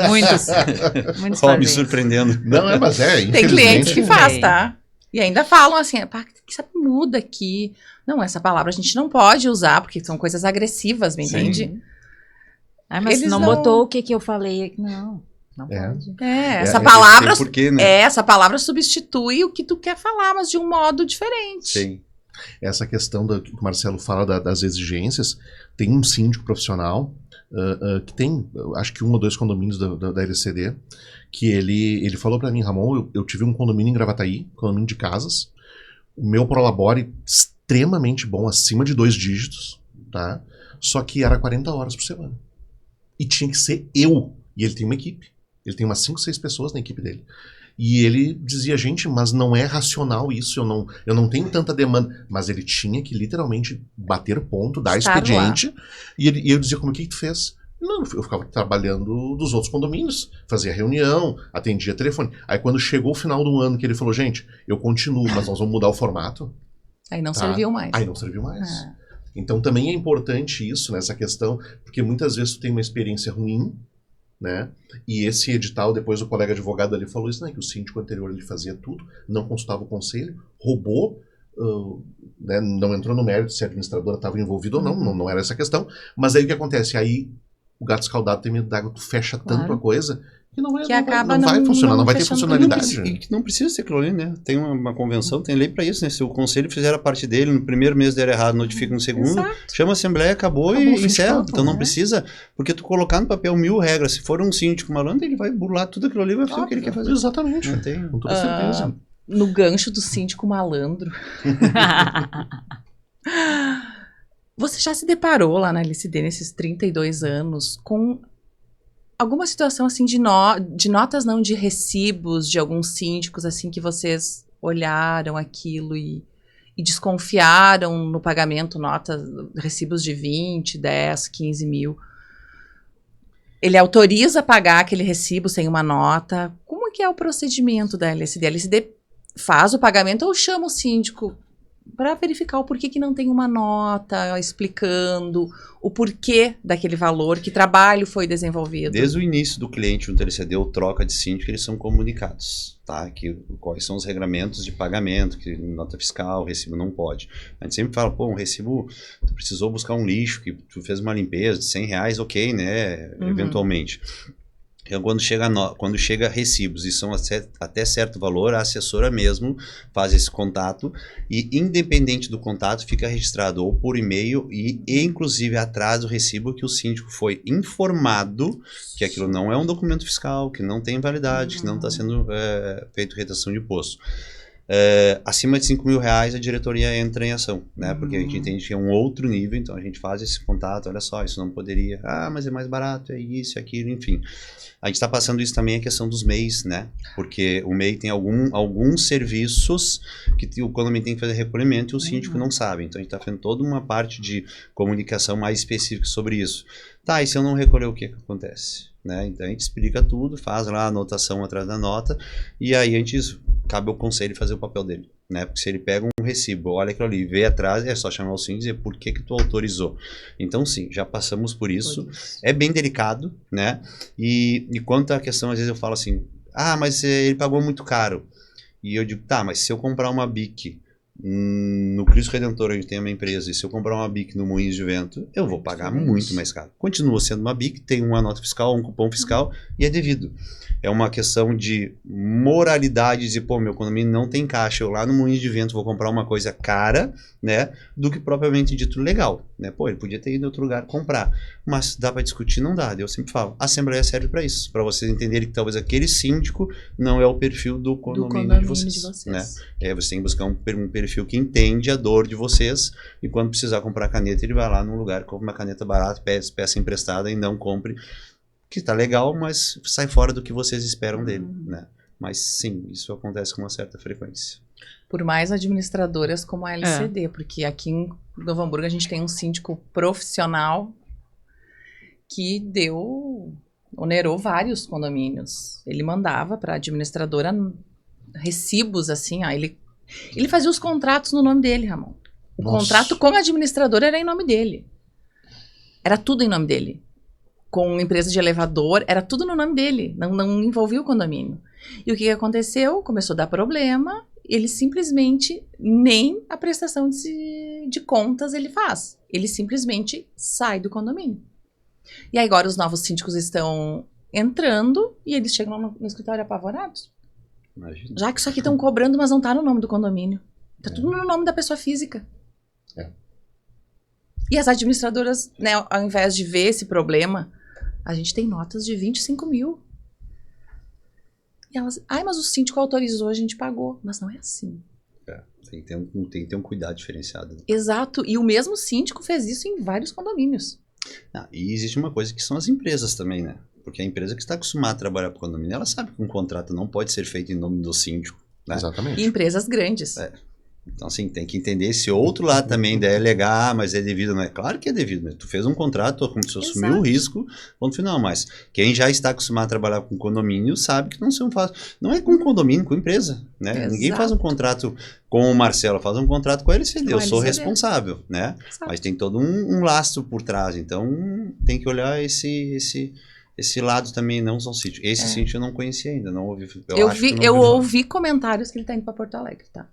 Muitos me surpreendendo. Não, mas tem clientes que faz, tá? E ainda falam assim, que sabe, muda aqui. Não, essa palavra a gente não pode usar, porque são coisas agressivas, me entende? Mas eles não botou o que eu falei. Não pode. Essa palavra, porquê, né? essa palavra substitui o que tu quer falar, mas de um modo diferente. Sim. Essa questão que o Marcelo fala das exigências, tem um síndico profissional que tem, acho que 1 ou 2 condomínios da LCD, que ele falou para mim, Ramon, eu tive um condomínio em Gravataí, condomínio de casas, o meu Prolabore extremamente bom, acima de 2 dígitos, tá? Só que era 40 horas por semana. E tinha que ser eu. E ele tem uma equipe. Ele tem umas 5, 6 pessoas na equipe dele. E ele dizia, gente, mas não é racional isso, eu não tenho tanta demanda. Mas ele tinha que literalmente bater ponto, dar expediente. E eu dizia, como que tu fez? Não, eu ficava trabalhando dos outros condomínios, fazia reunião, atendia telefone. Aí quando chegou o final do ano que ele falou, gente, eu continuo, mas nós vamos mudar o formato. Aí não serviu mais. Aí não serviu mais. Então também é importante isso, nessa questão, porque muitas vezes tu tem uma experiência ruim, né? E esse edital, depois o colega advogado ali falou isso, né? Que o síndico anterior ele fazia tudo, não consultava o conselho, roubou, né? Não entrou no mérito se a administradora estava envolvida ou não era essa questão. Mas aí o que acontece? Aí o gato escaldado tem medo d'água, tu fecha tanto a coisa que não vai funcionar, não vai ter funcionalidade. E que não precisa ser aquilo ali, né? Tem uma convenção, tem lei para isso, né? Se o conselho fizer a parte dele, no primeiro mês der errado, notifica no segundo, chama a assembleia, acabou e encerra. Então não precisa, porque tu colocar no papel 1000 regras, se for um síndico malandro, ele vai burlar tudo aquilo ali e vai fazer o que ele quer fazer. Exatamente, com toda certeza. No gancho do síndico malandro. Você já se deparou lá na LCD, nesses 32 anos, com alguma situação assim de notas, não, de recibos de alguns síndicos, assim, que vocês olharam aquilo e desconfiaram no pagamento, recibos de 20, 10, 15 mil? Ele autoriza pagar aquele recibo sem uma nota? Como que é o procedimento da LCD? A LCD faz o pagamento ou chama o síndico para verificar o porquê que não tem uma nota explicando o porquê daquele valor, que trabalho foi desenvolvido? Desde o início do cliente, no TLCD ou troca de síndico, eles são comunicados, tá? Quais são os regramentos de pagamento, que nota fiscal, recibo não pode. A gente sempre fala, um recibo, tu precisou buscar um lixo, que tu fez uma limpeza de R$100, ok, né? Eventualmente. Então, quando chega recibos e são até certo valor, a assessora mesmo faz esse contato e, independente do contato, fica registrado ou por e-mail e inclusive atrás do recibo que o síndico foi informado que aquilo não é um documento fiscal, que não tem validade, que não está sendo feito retenção de imposto. Acima de R$5.000 a diretoria entra em ação, né? Porque a gente entende que é um outro nível, então a gente faz esse contato, olha só, isso não poderia, mas é mais barato, é isso, é aquilo, enfim. A gente está passando isso também a questão dos MEIs, né? Porque o MEI tem alguns serviços que o condomínio tem que fazer recolhimento e o síndico não sabe. Então a gente está fazendo toda uma parte de comunicação mais específica sobre isso. Tá, e se eu não recolher, o que acontece? Né? Então a gente explica tudo, faz lá a anotação atrás da nota, e aí a gente, cabe ao conselho fazer o papel dele. Né? Porque se ele pega um recibo, olha aquilo ali, vê atrás, é só chamar o síndico e dizer por que tu autorizou. Então sim, já passamos por isso. É bem delicado, né? E quanto à questão, às vezes eu falo assim, mas ele pagou muito caro. E eu digo, tá, mas se eu comprar uma BIC no Cristo Redentor, a gente tem uma empresa, e se eu comprar uma BIC no Moinhos de Vento, eu vou pagar muito mais caro. Continua sendo uma BIC, tem uma nota fiscal, um cupom fiscal, e é devido. É uma questão de moralidade, de dizer, pô, meu condomínio não tem caixa, eu lá no Moinhos de Vento vou comprar uma coisa cara, né, do que propriamente dito legal, né, pô, ele podia ter ido em outro lugar comprar, mas dá para discutir? Não dá, eu sempre falo, a Assembleia serve para isso, para vocês entenderem que talvez aquele síndico não é o perfil do condomínio de vocês. Né, você tem que buscar um perfil que entende a dor de vocês, e quando precisar comprar caneta, ele vai lá num lugar, compra uma caneta barata, peça emprestada e não compre, que tá legal, mas sai fora do que vocês esperam dele, né? Mas sim, isso acontece com uma certa frequência. Por mais administradoras como a LCD, porque aqui em Novo Hamburgo a gente tem um síndico profissional que onerou vários condomínios. Ele mandava para a administradora recibos, assim, ele fazia os contratos no nome dele, Ramon. O contrato com a administradora era em nome dele. Era tudo em nome dele. Com empresa de elevador, era tudo no nome dele. Não envolvia o condomínio. E o que aconteceu? Começou a dar problema. Ele simplesmente, nem a prestação de contas ele faz. Ele simplesmente sai do condomínio. E aí agora os novos síndicos estão entrando e eles chegam no escritório apavorados. Imagina. Já que isso aqui estão cobrando, mas não tá no nome do condomínio. Tá tudo no nome da pessoa física. E as administradoras, né, ao invés de ver esse problema, a gente tem notas de 25 mil. E elas, mas o síndico autorizou, a gente pagou. Mas não é assim. Tem que ter um cuidado diferenciado. Exato. E o mesmo síndico fez isso em vários condomínios. E existe uma coisa que são as empresas também, né? Porque a empresa que está acostumada a trabalhar para o condomínio, ela sabe que um contrato não pode ser feito em nome do síndico. Né? Exatamente. E empresas grandes. Então, assim, tem que entender esse outro lado também, daí é legal, mas é devido, não é? Claro que é devido, né? Tu fez um contrato, como se assumiu o risco, ponto final, mas quem já está acostumado a trabalhar com condomínio sabe que não se faz, não é com condomínio, com empresa, né? Exato. Ninguém faz um contrato com o Marcelo, faz um contrato com a LCD, eu sou responsável, né? Exato. Mas tem todo um lastro por trás, então tem que olhar esse lado também, não são sítios. Esse sítio eu não conhecia ainda, não ouvi. Eu ouvi comentários que ele tá indo para Porto Alegre, tá?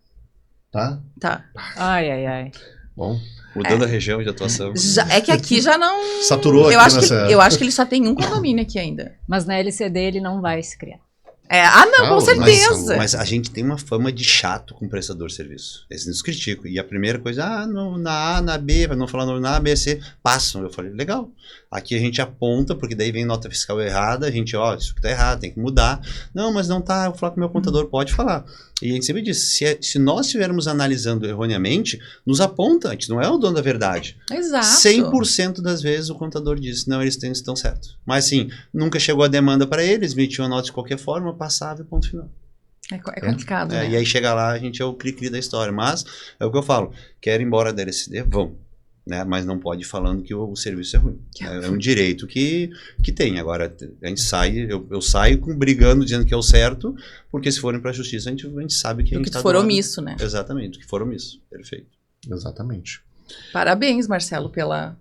Tá? Ai. Bom. Mudando a região de atuação. É que aqui já não... Saturou eu aqui acho nessa... eu acho que ele só tem um condomínio aqui ainda. Mas na LCD ele não vai se criar. Com certeza. Mas a gente tem uma fama de chato com prestador de serviço. Eles nos criticam. E a primeira coisa, na A, na B, para não falar nome na A, B, C, passam. Eu falei, legal. Aqui a gente aponta, porque daí vem nota fiscal errada, a gente, isso aqui tá errado, tem que mudar. Não, mas não tá, eu vou falar com o meu contador, pode falar. E a gente sempre diz, se nós estivermos analisando erroneamente, nos aponta, a gente não é o dono da verdade. Exato. 100% das vezes o contador diz, não, eles estão certo. Mas assim, nunca chegou a demanda para eles, emitiam a nota de qualquer forma, passava e ponto final. É complicado, né? E aí chega lá, a gente é o cri-cri da história. Mas, é o que eu falo, quero ir embora da LCD, vão. Né? Mas não pode ir falando que o serviço é ruim. É um direito que tem. Agora, a gente sai, eu saio brigando, dizendo que é o certo, porque se forem para a justiça, a gente sabe que a gente está... Do que for omisso, né? Exatamente, do que for omisso. Perfeito. Exatamente. Parabéns, Marcelo, pela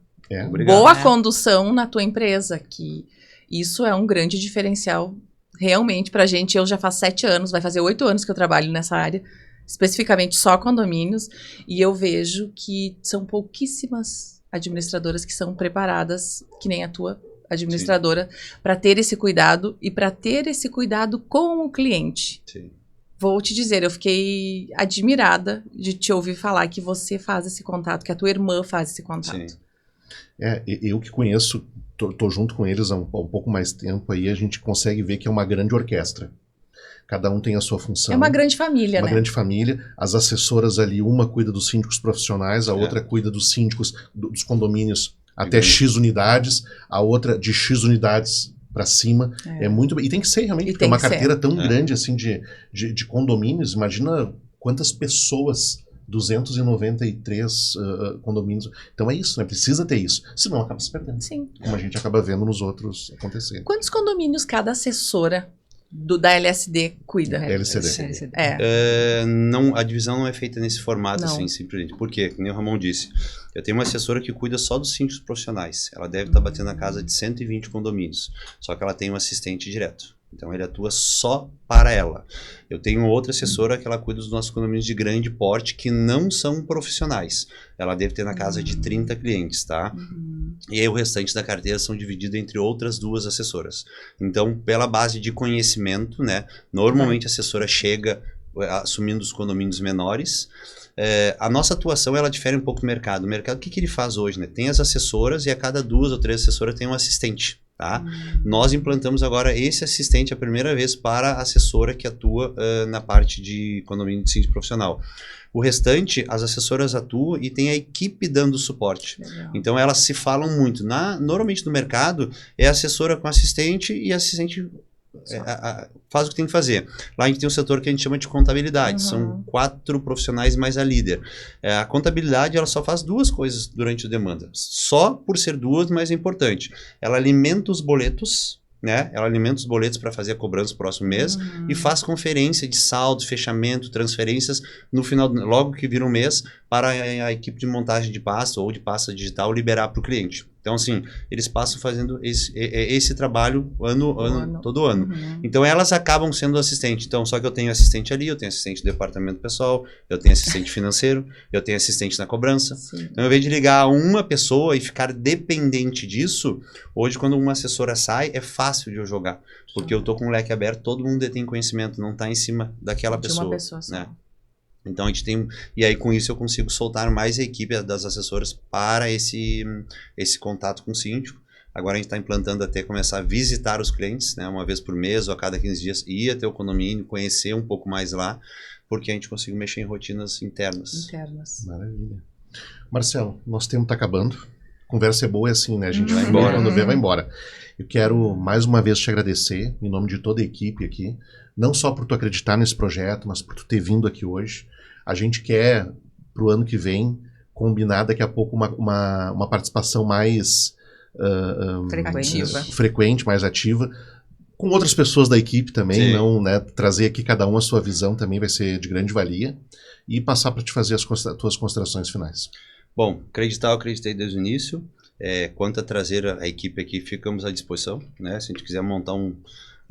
Obrigado. condução na tua empresa, que isso é um grande diferencial realmente pra gente. Eu já faço 7 anos, vai fazer 8 anos que eu trabalho nessa área, especificamente só condomínios, e eu vejo que são pouquíssimas administradoras que são preparadas, que nem a tua administradora, para ter esse cuidado e para ter esse cuidado com o cliente. Sim. Vou te dizer, eu fiquei admirada de te ouvir falar que você faz esse contato, que a tua irmã faz esse contato. Sim. Eu que conheço, tô junto com eles há um pouco mais tempo, aí a gente consegue ver que é uma grande orquestra. Cada um tem a sua função. É uma grande família, né? Uma grande família. As assessoras ali, uma cuida dos síndicos profissionais, a outra cuida dos síndicos dos condomínios até X unidades, a outra de X unidades para cima. É muito... E tem que ser realmente, porque é uma carteira tão grande assim de condomínios. Imagina quantas pessoas 293 condomínios. Então é isso, né? Precisa ter isso. Senão acaba se perdendo. Sim. Como a gente acaba vendo nos outros acontecer. Quantos condomínios cada assessora da LSD cuida? LCD. Não, a divisão não é feita nesse formato, Não. assim, simplesmente. Por quê? Como o Ramon disse, eu tenho uma assessora que cuida só dos síndicos profissionais. Ela deve estar batendo na casa de 120 condomínios. Só que ela tem um assistente direto. Então, ele atua só para ela. Eu tenho outra assessora que ela cuida dos nossos condomínios de grande porte, que não são profissionais. Ela deve ter na casa de 30 clientes, tá? E aí, o restante da carteira são divididos entre outras 2 assessoras. Então, pela base de conhecimento, né? Normalmente, a assessora chega assumindo os condomínios menores. A nossa atuação, ela difere um pouco do mercado. O mercado, o que ele faz hoje, né? Tem as assessoras e a cada 2 ou 3 assessoras tem um assistente. Tá? Nós implantamos agora esse assistente a primeira vez para a assessora que atua na parte de condomínio de síndico profissional. O restante, as assessoras atuam e tem a equipe dando suporte. Legal. Então, elas se falam muito. Normalmente, no mercado, é assessora com assistente e assistente faz o que tem que fazer. Lá a gente tem um setor que a gente chama de contabilidade. São 4 profissionais mais a líder. A contabilidade, ela só faz 2 coisas durante a demanda. Só por ser 2, mas é importante. Ela alimenta os boletos, né? Ela alimenta os boletos para fazer a cobrança no próximo mês e faz conferência de saldo, fechamento, transferências no final, logo que vira um mês, para a equipe de montagem de pasta ou de pasta digital liberar para o cliente. Então, assim, eles passam fazendo esse trabalho todo ano. Então, elas acabam sendo assistente. Então, só que eu tenho assistente ali, eu tenho assistente do departamento pessoal, eu tenho assistente financeiro, eu tenho assistente na cobrança. Sim. Então, ao invés de ligar uma pessoa e ficar dependente disso, hoje, quando uma assessora sai, é fácil de eu jogar. Porque eu tô com o leque aberto, todo mundo tem conhecimento, não tá em cima daquela De pessoa. uma pessoa só. Né? Então, a gente tem... E aí, com isso, eu consigo soltar mais a equipe das assessoras para esse contato com o síndico. Agora, a gente está implantando até começar a visitar os clientes, né? Uma vez por mês ou a cada 15 dias, ir até o condomínio, conhecer um pouco mais lá, porque a gente consegue mexer em rotinas internas. Maravilha. Marcelo, nosso tempo está acabando. Conversa é boa, é assim, né? A gente vai embora. embora, quando vê, vai embora. Eu quero mais uma vez te agradecer, em nome de toda a equipe aqui, não só por tu acreditar nesse projeto, mas por tu ter vindo aqui hoje. A gente quer, pro ano que vem, combinar daqui a pouco uma participação mais frequente, mais ativa, com outras pessoas da equipe também. Sim. Não, né, trazer aqui cada um a sua visão também vai ser de grande valia, e passar para te fazer as tuas considerações finais. Bom, eu acreditei desde o início. Quanto a trazer a equipe aqui, ficamos à disposição, né? Se a gente quiser montar um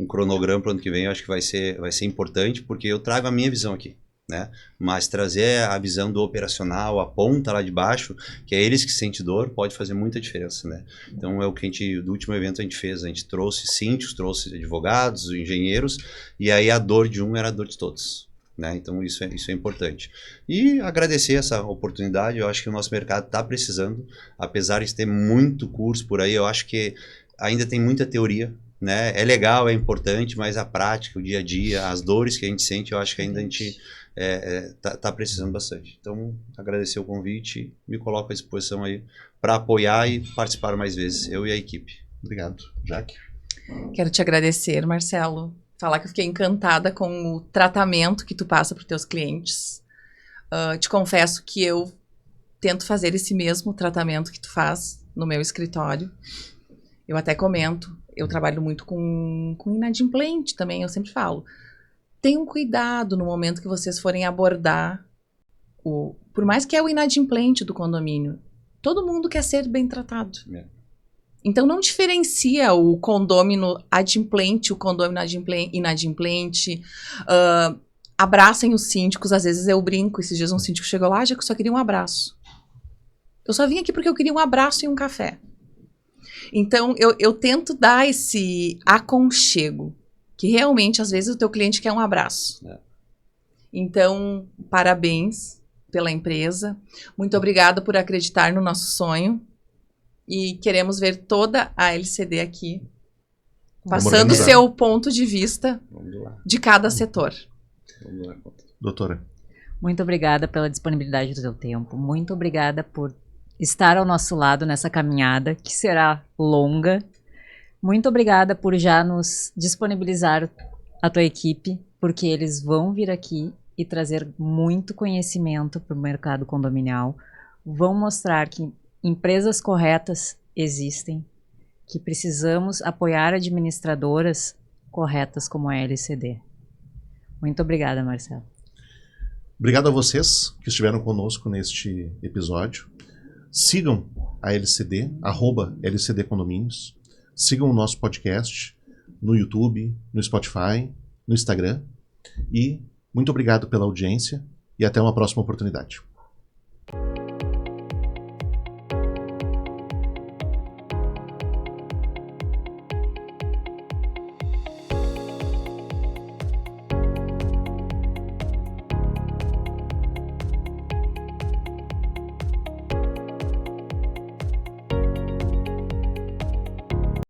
cronograma para o ano que vem, eu acho que vai ser importante, porque eu trago a minha visão aqui, né? Mas trazer a visão do operacional, a ponta lá de baixo, que é eles que sentem dor, pode fazer muita diferença, né? Então é o que do último evento a gente fez, a gente trouxe síndicos, trouxe advogados, engenheiros, e aí a dor de um era a dor de todos. Né? Então isso é importante. E agradecer essa oportunidade. Eu acho que o nosso mercado está precisando, apesar de ter muito curso por aí, eu acho que ainda tem muita teoria, né? É legal, é importante, mas a prática, o dia a dia, as dores que a gente sente, eu acho que ainda a gente tá precisando bastante. Então, agradecer o convite, me coloco à disposição aí para apoiar e participar mais vezes, eu e a equipe. Obrigado. Jaque? Quero te agradecer, Marcelo. Falar que eu fiquei encantada com o tratamento que tu passa para os teus clientes. Te confesso que eu tento fazer esse mesmo tratamento que tu faz no meu escritório. Eu até comento, eu trabalho muito com inadimplente também, eu sempre falo. Tenham cuidado no momento que vocês forem abordar por mais que é o inadimplente do condomínio, todo mundo quer ser bem tratado. Então, não diferencia o condômino adimplente, o condômino inadimplente. Abracem os síndicos. Às vezes eu brinco. Esses dias um síndico chegou lá, já que eu só queria um abraço. Eu só vim aqui porque eu queria um abraço e um café. Então, eu tento dar esse aconchego. Que realmente, às vezes, o teu cliente quer um abraço. Então, parabéns pela empresa. Muito obrigada por acreditar no nosso sonho. E queremos ver toda a LCD aqui, passando o seu ponto de vista de cada setor. Vamos lá. Doutora. Muito obrigada pela disponibilidade do seu tempo. Muito obrigada por estar ao nosso lado nessa caminhada, que será longa. Muito obrigada por já nos disponibilizar a tua equipe, porque eles vão vir aqui e trazer muito conhecimento para o mercado condominial. Vão mostrar que empresas corretas existem, que precisamos apoiar administradoras corretas como a LCD. Muito obrigada, Marcelo. Obrigado a vocês que estiveram conosco neste episódio. Sigam a LCD, @LCD Condomínios. Sigam o nosso podcast no YouTube, no Spotify, no Instagram. E muito obrigado pela audiência e até uma próxima oportunidade.